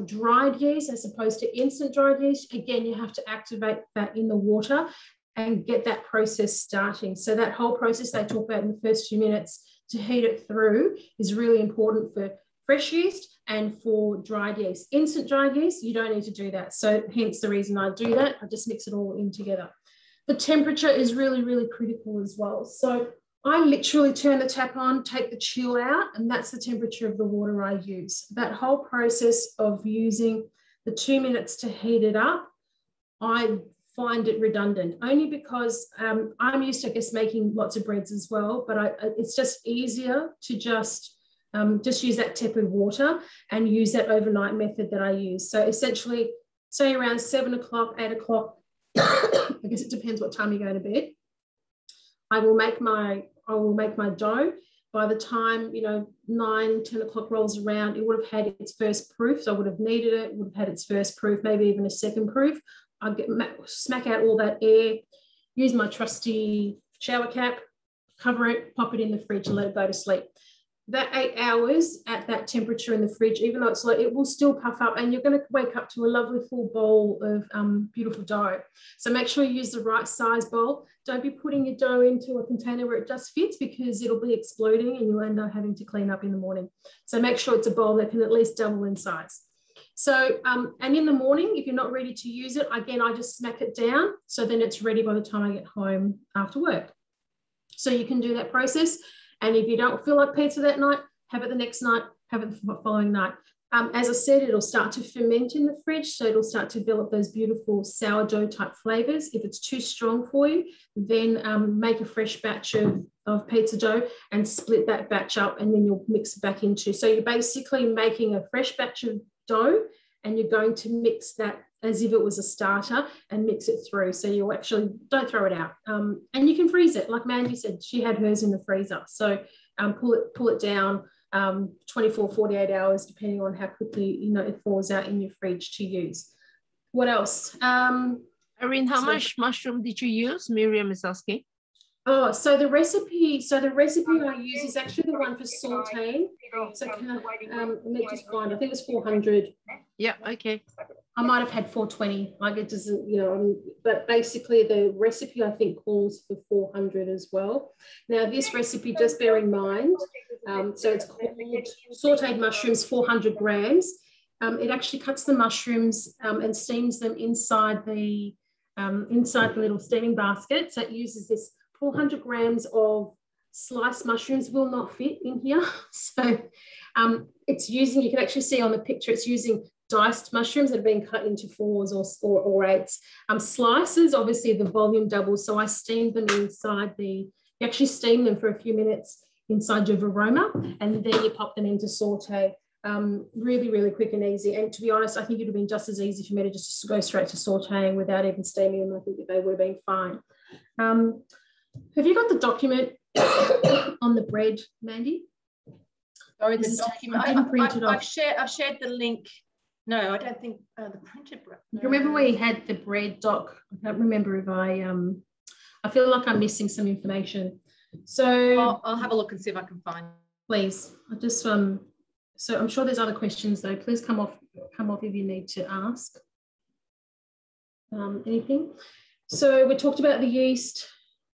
dried yeast as opposed to instant dried yeast, again, you have to activate that in the water and get that process starting. So that whole process they talk about in the first few minutes to heat it through is really important for fresh yeast and for dried yeast. Instant dried yeast, you don't need to do that. So hence the reason I do that. I just mix it all in together. The temperature is really, really critical as well. So I literally turn the tap on, take the chill out, and that's the temperature of the water I use. That whole process of using the 2 minutes to heat it up, I find it redundant, only because I'm used to, I guess, making lots of breads as well, but it's just easier to just use that tepid water and use that overnight method that I use. So essentially, say around 7 o'clock, 8 o'clock, I guess it depends what time you go to bed, I will make my dough. By the time, 9, 10 o'clock rolls around, it would have had its first proof. So I would have kneaded it, would have had its first proof, maybe even a second proof. I'd smack out all that air, use my trusty shower cap, cover it, pop it in the fridge and let it go to sleep. That 8 hours at that temperature in the fridge, even though it's low, it will still puff up and you're going to wake up to a lovely full bowl of beautiful dough. So make sure you use the right size bowl. Don't be putting your dough into a container where it just fits, because it'll be exploding and you'll end up having to clean up in the morning. So make sure it's a bowl that can at least double in size. So, and in the morning, if you're not ready to use it, again, I just smack it down. So then it's ready by the time I get home after work. So you can do that process. And if you don't feel like pizza that night, have it the next night, have it the following night. As I said, it'll start to ferment in the fridge. So it'll start to develop those beautiful sourdough type flavors. If it's too strong for you, then make a fresh batch of pizza dough and split that batch up, and then you'll mix it back into. So you're basically making a fresh batch of dough and you're going to mix that as if it was a starter and mix it through. So you actually don't throw it out. And you can freeze it. Like Mandy said, she had hers in the freezer. So pull it down 24, 48 hours, depending on how quickly it thaws out in your fridge to use. What else? Irene, how much mushroom did you use? Miriam is asking. Oh, so the recipe I use is actually the one for sauteing. So let me just find, I think it's 400. Yeah, okay. I might have had 420. Like it doesn't, but basically the recipe I think calls for 400 as well. Now this recipe, just bear in mind, so it's called sauteed mushrooms, 400 grams. It actually cuts the mushrooms and steams them inside the little steaming basket. So it uses this 400 grams of sliced mushrooms will not fit in here. So it's using, you can actually see on the picture, it's using diced mushrooms that have been cut into 4s or 8s. Slices, obviously the volume doubles. So I steamed them inside you actually steam them for a few minutes inside your Varoma, and then you pop them into saute. Really, really quick and easy. And to be honest, I think it would have been just as easy for me to just go straight to sauteing without even steaming them. I think they would have been fine. Have you got the document on the bread, Mandy? Sorry, the document. I've shared the link. No, I don't think the printed bread. No. You remember we had the bread doc? I can't remember if I feel like I'm missing some information. So I'll have a look and see if I can find. Please, I just so I'm sure there's other questions though. Please come off if you need to ask anything. So we talked about the yeast.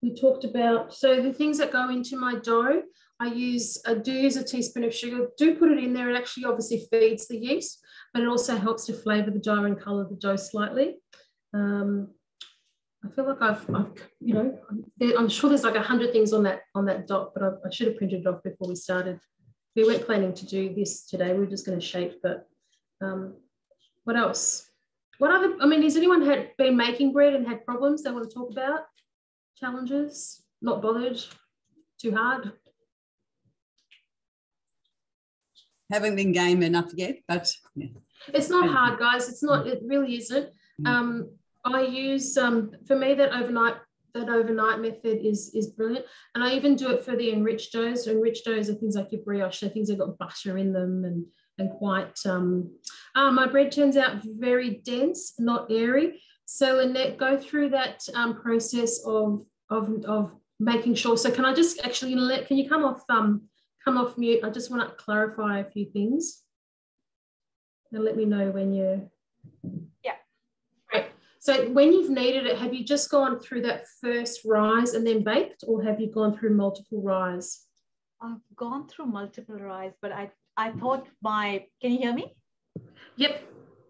We talked about, so the things that go into my dough, I do use a teaspoon of sugar, do put it in there. It actually obviously feeds the yeast, but it also helps to flavor the dough and color the dough slightly. I feel like I'm sure there's like 100 things on that doc, but I should have printed it off before we started. We weren't planning to do this today. We were just going to shape, but what else? Has anyone been making bread and had problems they want to talk about? Challenges? Not bothered? Too hard? Haven't been game enough yet, but yeah. It's not hard, guys. It's not. It really isn't. I use for me that overnight that overnight method is brilliant. And I even do it for the enriched doughs. So enriched doughs are things like your brioche, so things that got butter in them and quite, my bread turns out very dense, not airy. So Lynette, go through that process of making sure. So can I just actually, Lynette, can you come off mute? I just want to clarify a few things. And let me know when you're. Yeah. Great. So when you've kneaded it, have you just gone through that first rise and then baked, or have you gone through multiple rise? I've gone through multiple rise, but I thought can you hear me? Yep.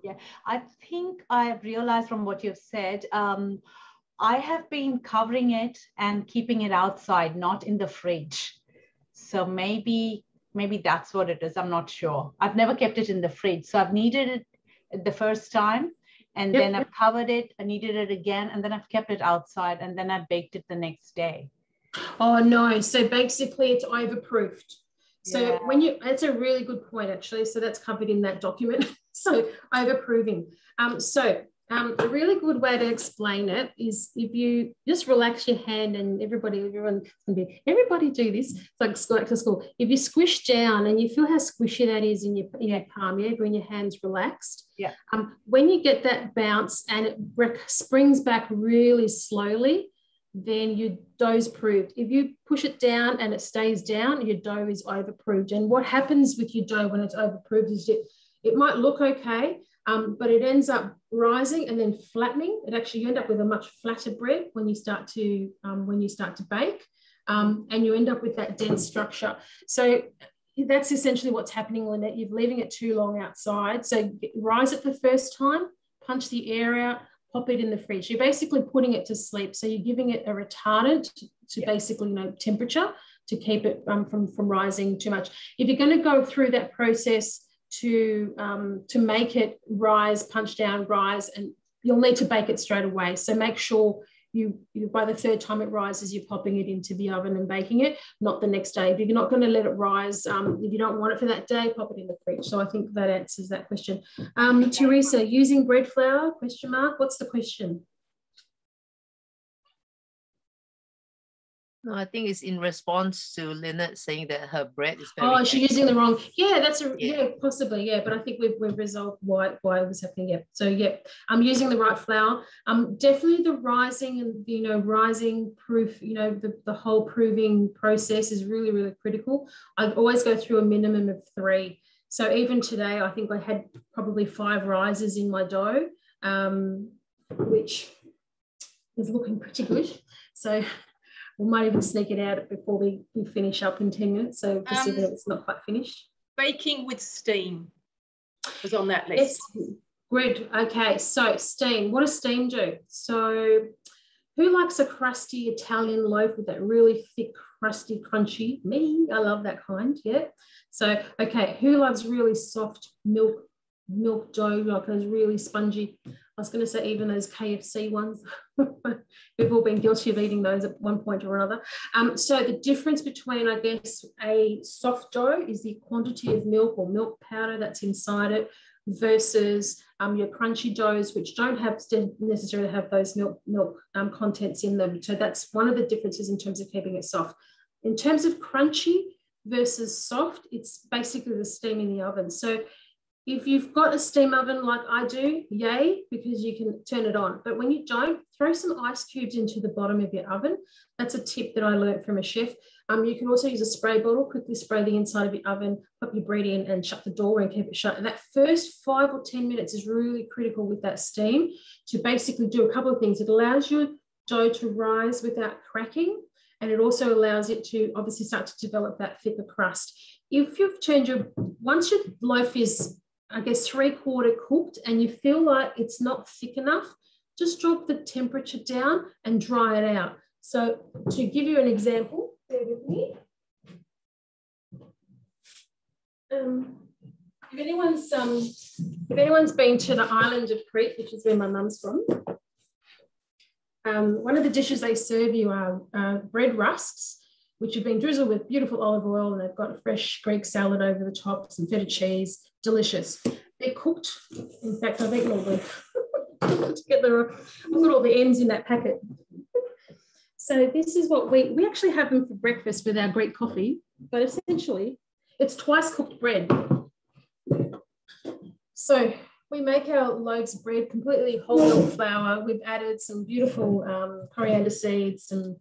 Yeah, I think I've realized from what you've said, I have been covering it and keeping it outside, not in the fridge. So maybe that's what it is. I'm not sure. I've never kept it in the fridge. So I've kneaded it the first time, and then I've covered it, I kneaded it again, and then I've kept it outside, and then I baked it the next day. Oh no, so basically it's overproofed. So that's a really good point actually. So that's covered in that document. So overproving. A really good way to explain it is if you just relax your hand, and everybody do this. It's like back to school. If you squish down and you feel how squishy that is in your palm, when your hand's relaxed. Yeah. When you get that bounce and it springs back really slowly, then your dough's proved. If you push it down and it stays down, your dough is overproved. And what happens with your dough when it's overproved is it might look okay, but it ends up rising and then flattening. You end up with a much flatter bread when you start to bake, and you end up with that dense structure. So that's essentially what's happening, Lynette. You're leaving it too long outside. So rise it the first time, punch the air out, pop it in the fridge. You're basically putting it to sleep. So you're giving it a retardant to basically, temperature to keep it from rising too much. If you're going to go through that process to make it rise, punch down, rise, and you'll need to bake it straight away. So make sure you by the third time it rises, you're popping it into the oven and baking it, not the next day. If you're not going to let it rise, if you don't want it for that day, pop it in the fridge. So I think that answers that question. Teresa, using bread flour, question mark, what's the question? No, I think it's in response to Lynette saying that her bread is very she's using the wrong. Yeah, possibly. Yeah, but I think we've resolved why it was happening. Yeah. So yeah, I'm using the right flour. Definitely the rising and rising proof. The whole proving process is really, really critical. I always go through a minimum of 3. So even today, I think I had probably 5 rises in my dough, which is looking pretty good. So we might even sneak it out before we finish up in 10 minutes. So to see that it's not quite finished. Baking with steam was on that list. Yes, good. Okay, so steam. What does steam do? So who likes a crusty Italian loaf with that really thick, crusty, crunchy? Me, I love that kind, yeah. So, okay, who loves really soft milk dough, like those really spongy? I was going to say even those KFC ones. We've all been guilty of eating those at one point or another. So the difference between, I guess, a soft dough is the quantity of milk or milk powder that's inside it versus your crunchy doughs, which don't necessarily have those milk contents in them. So that's one of the differences in terms of keeping it soft. In terms of crunchy versus soft, it's basically the steam in the oven. So if you've got a steam oven like I do, yay, because you can turn it on. But when you don't, throw some ice cubes into the bottom of your oven. That's a tip that I learned from a chef. You can also use a spray bottle, quickly spray the inside of your oven, pop your bread in and shut the door and keep it shut. And that first 5 or 10 minutes is really critical with that steam to basically do a couple of things. It allows your dough to rise without cracking, and it also allows it to obviously start to develop that thicker crust. If you've once your loaf is, I guess, 3/4 cooked and you feel like it's not thick enough, just drop the temperature down and dry it out. So to give you an example, bear with me. If anyone's been to the island of Crete, which is where my mum's from, one of the dishes they serve you are bread rusks, which have been drizzled with beautiful olive oil, and they've got a fresh Greek salad over the top, some feta cheese, delicious. They're cooked. In fact, I've eaten all the together. I've got all the ends in that packet. So this is what we actually have them for breakfast with our Greek coffee, but essentially it's twice cooked bread. So we make our loaves of bread completely whole milk flour. We've added some beautiful coriander seeds and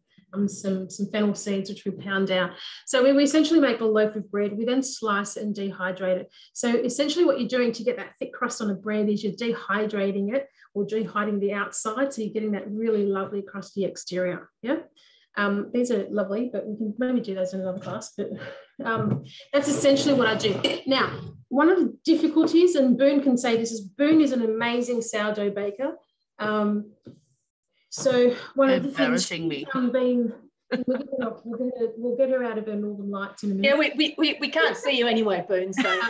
some fennel seeds, which we pound out. So we essentially make a loaf of bread. We then slice it and dehydrate it. So essentially what you're doing to get that thick crust on the bread is you're dehydrating it or dehydrating the outside. So you're getting that really lovely crusty exterior. Yeah. These are lovely, but we can maybe do those in another class. But that's essentially what I do. Now, one of the difficulties, and Boone can say this, is Boone is an amazing sourdough baker. So one of the things we'll get her out of her Northern Lights in a minute. Yeah, we can't see you anyway, Boone. So,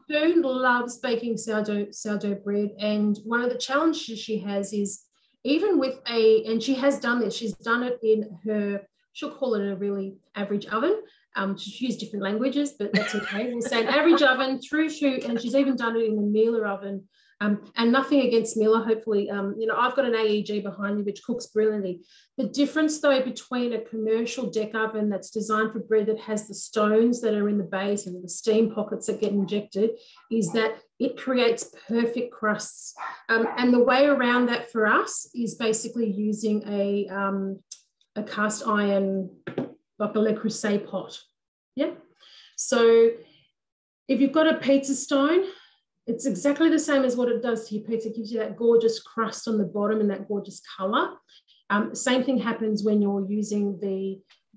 Boone loves baking sourdough bread, and one of the challenges she has is even with and she has done this. She's done it in her. She'll call it a really average oven. She's used different languages, but that's okay. We'll say an average oven through to, and she's even done it in the Miele oven. And nothing against Miele, hopefully, you know, I've got an AEG behind me, which cooks brilliantly. The difference, though, between a commercial deck oven that's designed for bread that has the stones that are in the base and the steam pockets that get injected is that it creates perfect crusts. And the way around that for us is basically using a cast iron, like a Le Creuset pot. Yeah. So if you've got a pizza stone, it's exactly the same as what it does to your pizza. It gives you that gorgeous crust on the bottom and that gorgeous colour. Same thing happens when you're using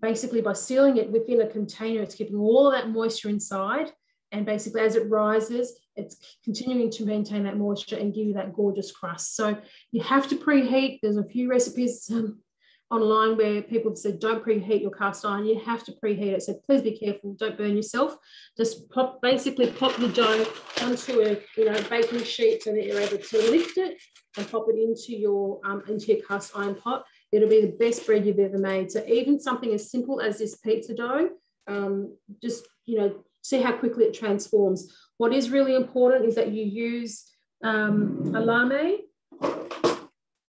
basically by sealing it within a container, it's keeping all of that moisture inside. And basically as it rises, it's continuing to maintain that moisture and give you that gorgeous crust. So you have to preheat. There's a few recipes online where people have said, don't preheat your cast iron. You have to preheat it. So please be careful. Don't burn yourself. Just basically pop the dough onto a baking sheet so that you're able to lift it and pop it into your cast iron pot. It'll be the best bread you've ever made. So even something as simple as this pizza dough, just, see how quickly it transforms. What is really important is that you use a lame,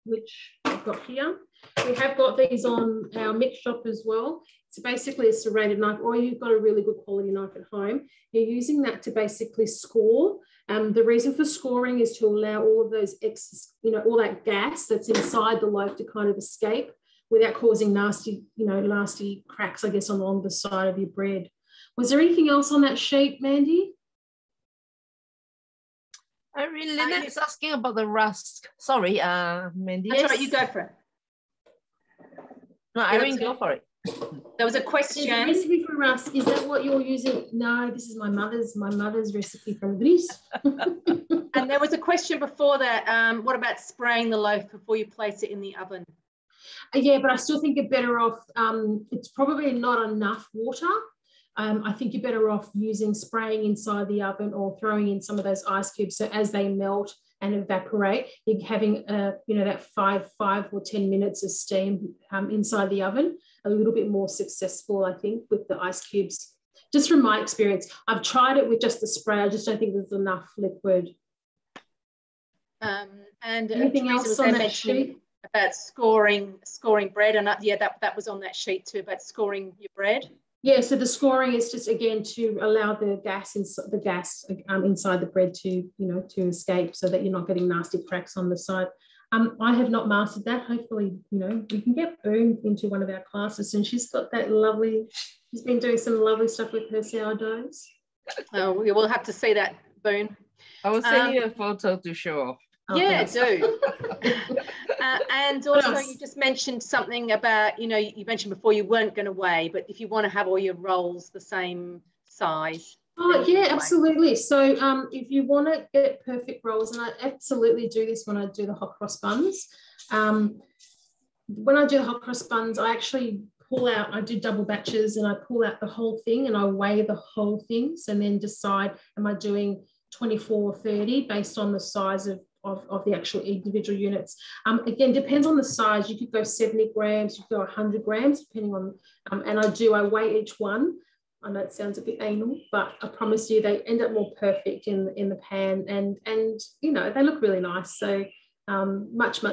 which I've got here. We have got these on our mix shop as well. It's basically a serrated knife, or you've got a really good quality knife at home. You're using that to basically score. The reason for scoring is to allow all of those excess, all that gas that's inside the loaf to kind of escape without causing nasty cracks, I guess, along the side of your bread. Was there anything else on that sheet, Mandy? Irene, Lynette's asking about the rusk. Sorry, Mandy. That's right, you go for it. No, Irene, go for it. There was a question. There's a recipe for rusk. Is that what you're using? No, this is my mother's recipe from Greece. And there was a question before that. What about spraying the loaf before you place it in the oven? Yeah, but I still think you're better off. It's probably not enough water. I think you're better off spraying inside the oven or throwing in some of those ice cubes. So as they melt and evaporate, you're having that 5 or 10 minutes of steam inside the oven. A little bit more successful, I think, with the ice cubes. Just from my experience, I've tried it with just the spray. I just don't think there's enough liquid. And anything else on that sheet about scoring bread? And that was on that sheet too, about scoring your bread. Yeah, so the scoring is just, again, to allow the gas inside the bread to escape so that you're not getting nasty cracks on the side. I have not mastered that. Hopefully, we can get Boone into one of our classes, and she's got that she's been doing some lovely stuff with her sourdoughs. Oh, we'll have to see that, Boone. I will send you a photo to show off. Oh, yeah, do. And also you just mentioned something about, you mentioned before you weren't going to weigh, but if you want to have all your rolls the same size. Oh, yeah, absolutely. So if you want to get perfect rolls, and I absolutely do this when I do the hot cross buns. When I do the hot cross buns, I actually I do double batches, and I pull out the whole thing and I weigh the whole things and then decide, am I doing 24 or 30 based on the size of the actual individual units. Again, depends on the size. You could go 70 grams, you could go 100 grams, depending on, and I weigh each one. I know it sounds a bit anal, but I promise you they end up more perfect in the pan, and they look really nice. So much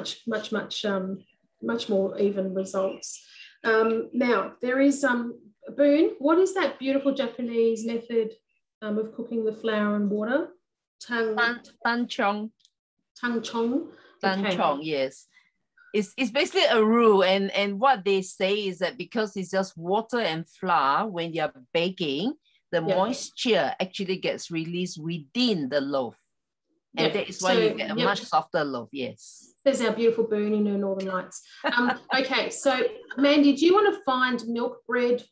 much more even results. Now, there is, Boone, what is that beautiful Japanese method of cooking the flour and water? Tanchong. Tanchong. Tanchong, yes. It's basically a rule, and what they say is that because it's just water and flour, when you're baking, the moisture actually gets released within the loaf. And that is why you get a much softer loaf, yes. There's our beautiful Boone in her Northern Lights. Okay, so Mandy, do you want to find milk bread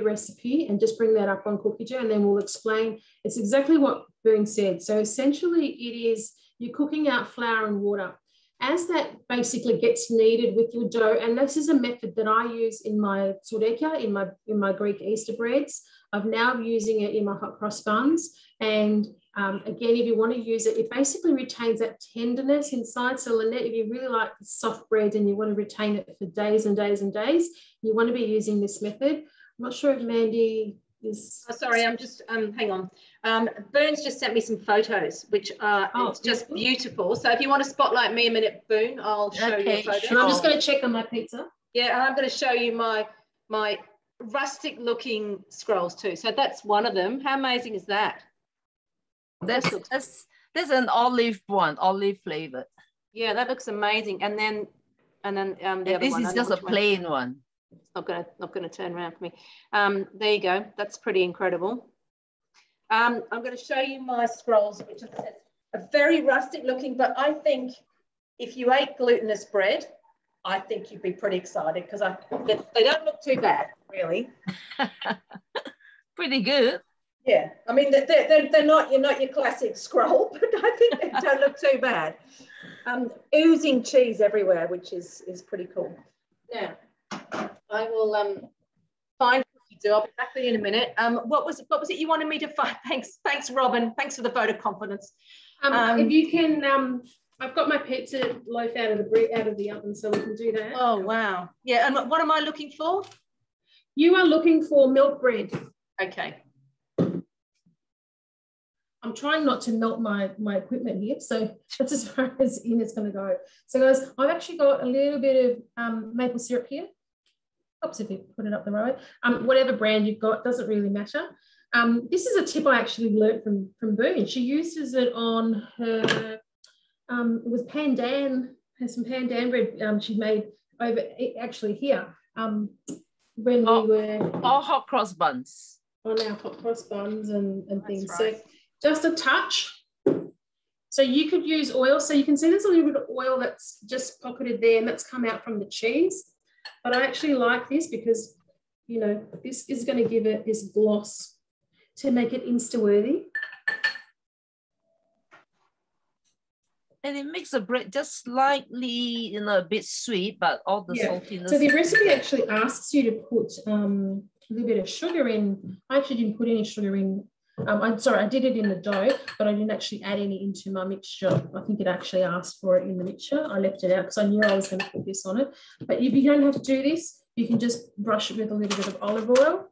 recipe and just bring that up on Cookiger, and then we'll explain. It's exactly what Boone said. So essentially it is you're cooking out flour and water. As that basically gets kneaded with your dough, and this is a method that I use in my tsurekia, in my Greek Easter breads. I'm now using it in my hot cross buns. And again, if you want to use it, it basically retains that tenderness inside. So Lynette, if you really like soft bread and you want to retain it for days and days and days, you want to be using this method. I'm not sure if Mandy is... Oh, sorry, I'm just, hang on. Boone's just sent me some photos, which are it's just beautiful. So if you want to spotlight me a minute, Boone, I'll show you a photo. Sure. I'm just going to check on my pizza. Yeah, and I'm going to show you my rustic looking scrolls too. So that's one of them. How amazing is that? That's an olive one, olive flavored. Yeah, that looks amazing. And then the other this one. This is just a plain one. It's not gonna turn around for me. There you go. That's pretty incredible. I'm going to show you my scrolls, which are very rustic looking, but I think if you ate glutinous bread, I think you'd be pretty excited because they don't look too bad, really. Pretty good. Yeah, I mean they're not your classic scroll, but I think they don't look too bad. Oozing cheese everywhere, which is pretty cool. Now, I will find cookie dough. I'll be back with you in a minute. What was it you wanted me to find? Thanks, Robin. Thanks for the vote of confidence. If you can, I've got my pizza loaf out of the oven, so we can do that. Oh wow! Yeah, and what am I looking for? You are looking for milk bread. Okay. I'm trying not to melt my equipment here, so that's as far as in it's going to go. So guys, I've actually got a little bit of maple syrup here. Helps if you put it up the right way. Whatever brand you've got, doesn't really matter. This is a tip I actually learned from Boone. She uses it on her, it was pandan, has some pandan bread she made over actually here when we were... All hot cross buns. On our hot cross buns and things. Right. So just a touch. So you could use oil. So you can see there's a little bit of oil that's just pocketed there and that's come out from the cheese. But I actually like this because, you know, this is going to give it this gloss to make it Insta-worthy. And it makes the bread just slightly, you know, a bit sweet, but all the saltiness. So the recipe actually asks you to put a little bit of sugar in. I actually didn't put any sugar in. I'm sorry, I did it in the dough, but I didn't actually add any into my mixture. I think it actually asked for it in the mixture. I left it out because I knew I was going to put this on it. But if you don't have to do this, you can just brush it with a little bit of olive oil.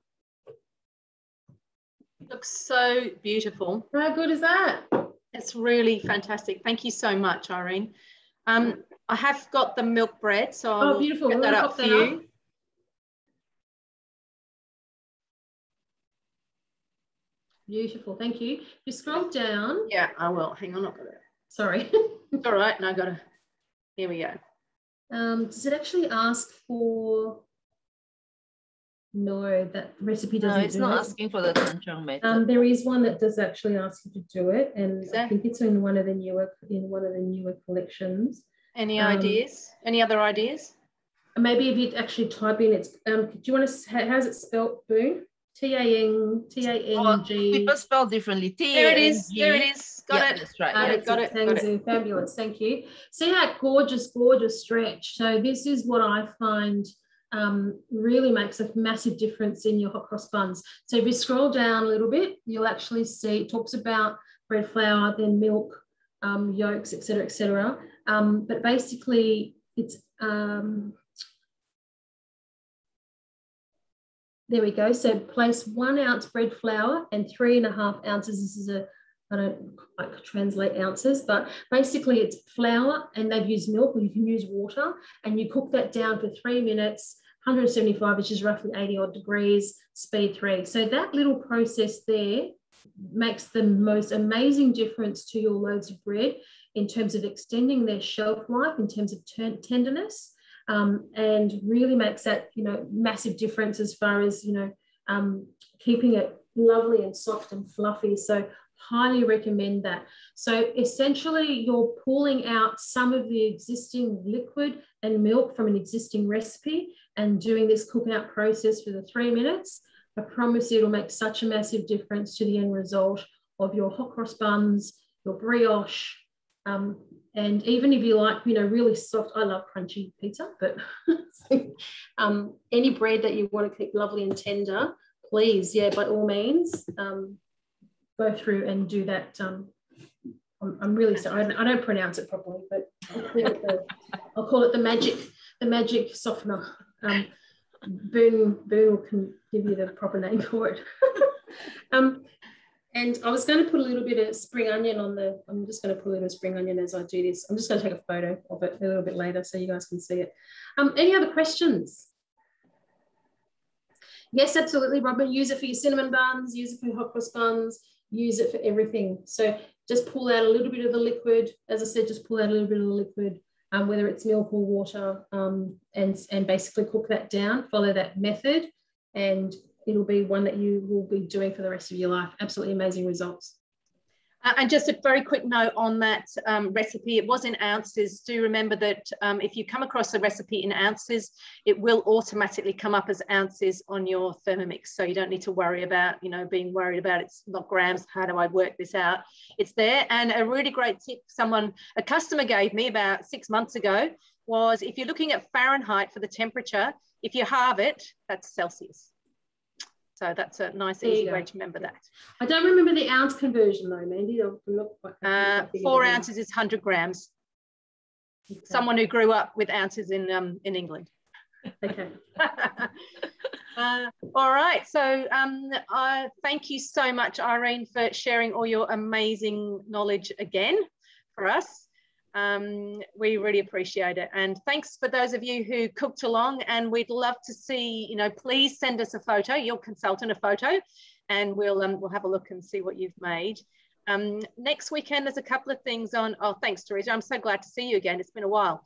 Looks so beautiful. How good is that? It's really fantastic. Thank you so much, Irene. I have got the milk bread, so I'll beautiful. get that up for you. Beautiful, thank you. You scroll down. Yeah, I will. Hang on, I've got it. Sorry. It's all right. No, I got it. Here we go. Does it actually ask for? No, that recipe doesn't. No, it's not asking for the tanchong method. There is one that does actually ask you to do it, and I think it's in one of the newer collections. Any ideas? Any other ideas? Maybe if you actually type in it's. Do you want to? How's it spelled, Boone? T-A-N-G. People spell differently. There it is. There it is. Got it. That's right. Got it. Fabulous. Thank you. See that gorgeous, gorgeous stretch. So this is what I find really makes a massive difference in your hot cross buns. So if you scroll down a little bit, you'll actually see it talks about bread flour, then milk, yolks, etc., etc. But basically, it's there we go. So place 1 ounce bread flour and 3.5 ounces. This is I don't quite translate ounces, but basically it's flour and they've used milk, or you can use water, and you cook that down for 3 minutes, 175, which is roughly 80 odd degrees, speed 3. So that little process there makes the most amazing difference to your loaves of bread in terms of extending their shelf life, in terms of tenderness, and really makes that, you know, massive difference as far as, you know, keeping it lovely and soft and fluffy. So highly recommend that. So essentially you're pulling out some of the existing liquid and milk from an existing recipe and doing this cooking out process for the 3 minutes. I promise you it'll make such a massive difference to the end result of your hot cross buns, your brioche, and even if you like, you know, really soft, I love crunchy pizza, but any bread that you want to keep lovely and tender, please, yeah, by all means, go through and do that. I'm really sorry, I don't pronounce it properly, but I'll call it the magic softener. Boone can give you the proper name for it. And I was going to put a little bit of spring onion on the, I'm just going to put a little spring onion as I do this. I'm just going to take a photo of it a little bit later so you guys can see it. Any other questions? Yes, absolutely, Robin. Use it for your cinnamon buns, use it for your hot cross buns, use it for everything. So just pull out a little bit of the liquid. As I said, just pull out a little bit of the liquid, whether it's milk or water, and basically cook that down, follow that method, and it'll be one that you will be doing for the rest of your life. Absolutely amazing results. And just a very quick note on that recipe, it was in ounces. Do remember that if you come across a recipe in ounces, it will automatically come up as ounces on your Thermomix. So you don't need to worry about, you know, being worried about it's not grams, how do I work this out? It's there. And a really great tip a customer gave me about 6 months ago was if you're looking at Fahrenheit for the temperature, if you halve it, that's Celsius. So that's a nice, easy way to remember that. I don't remember the ounce conversion though, Mandy. 4 ounces is 100 grams. Okay. Someone who grew up with ounces in England. Okay. All right. So thank you so much, Irene, for sharing all your amazing knowledge again for us. We really appreciate it, and thanks for those of you who cooked along, and we'd love to see, you know, please send us a photo, your consultant a photo, and we'll have a look and see what you've made. Next weekend there's a couple of things on. Oh, thanks, Teresa, I'm so glad to see you again. It's been a while.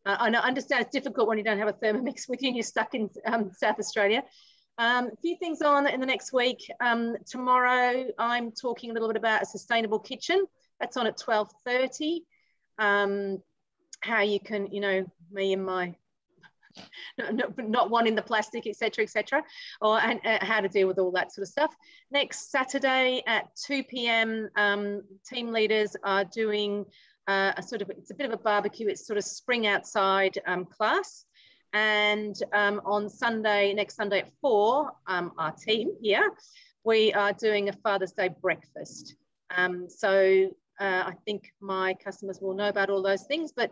I understand it's difficult when you don't have a Thermomix with you and you're stuck in South Australia. A few things on in the next week. Tomorrow I'm talking a little bit about a sustainable kitchen. That's on at 12:30. How you can, you know, me and my not wanting the plastic, etc., or and how to deal with all that sort of stuff. Next Saturday at 2 p.m. Team leaders are doing it's a bit of a barbecue. It's sort of spring outside class, and on Sunday, next Sunday at 4, our team here, we are doing a Father's Day breakfast. I think my customers will know about all those things, but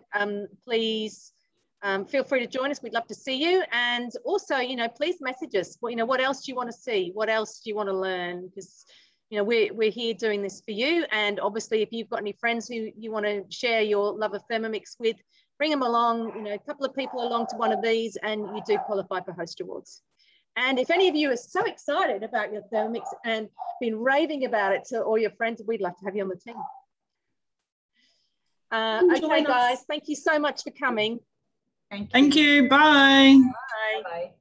please feel free to join us. We'd love to see you. And also, you know, please message us. Well, you know, what else do you want to see? What else do you want to learn? Because, you know, we're here doing this for you. And obviously, if you've got any friends who you want to share your love of Thermomix with, bring them along. You know, a couple of people along to one of these, and you do qualify for host awards. And if any of you are so excited about your Thermomix and been raving about it to all your friends, we'd love to have you on the team. Okay, guys, thank you so much for coming. Thank you. Bye. Bye. Bye.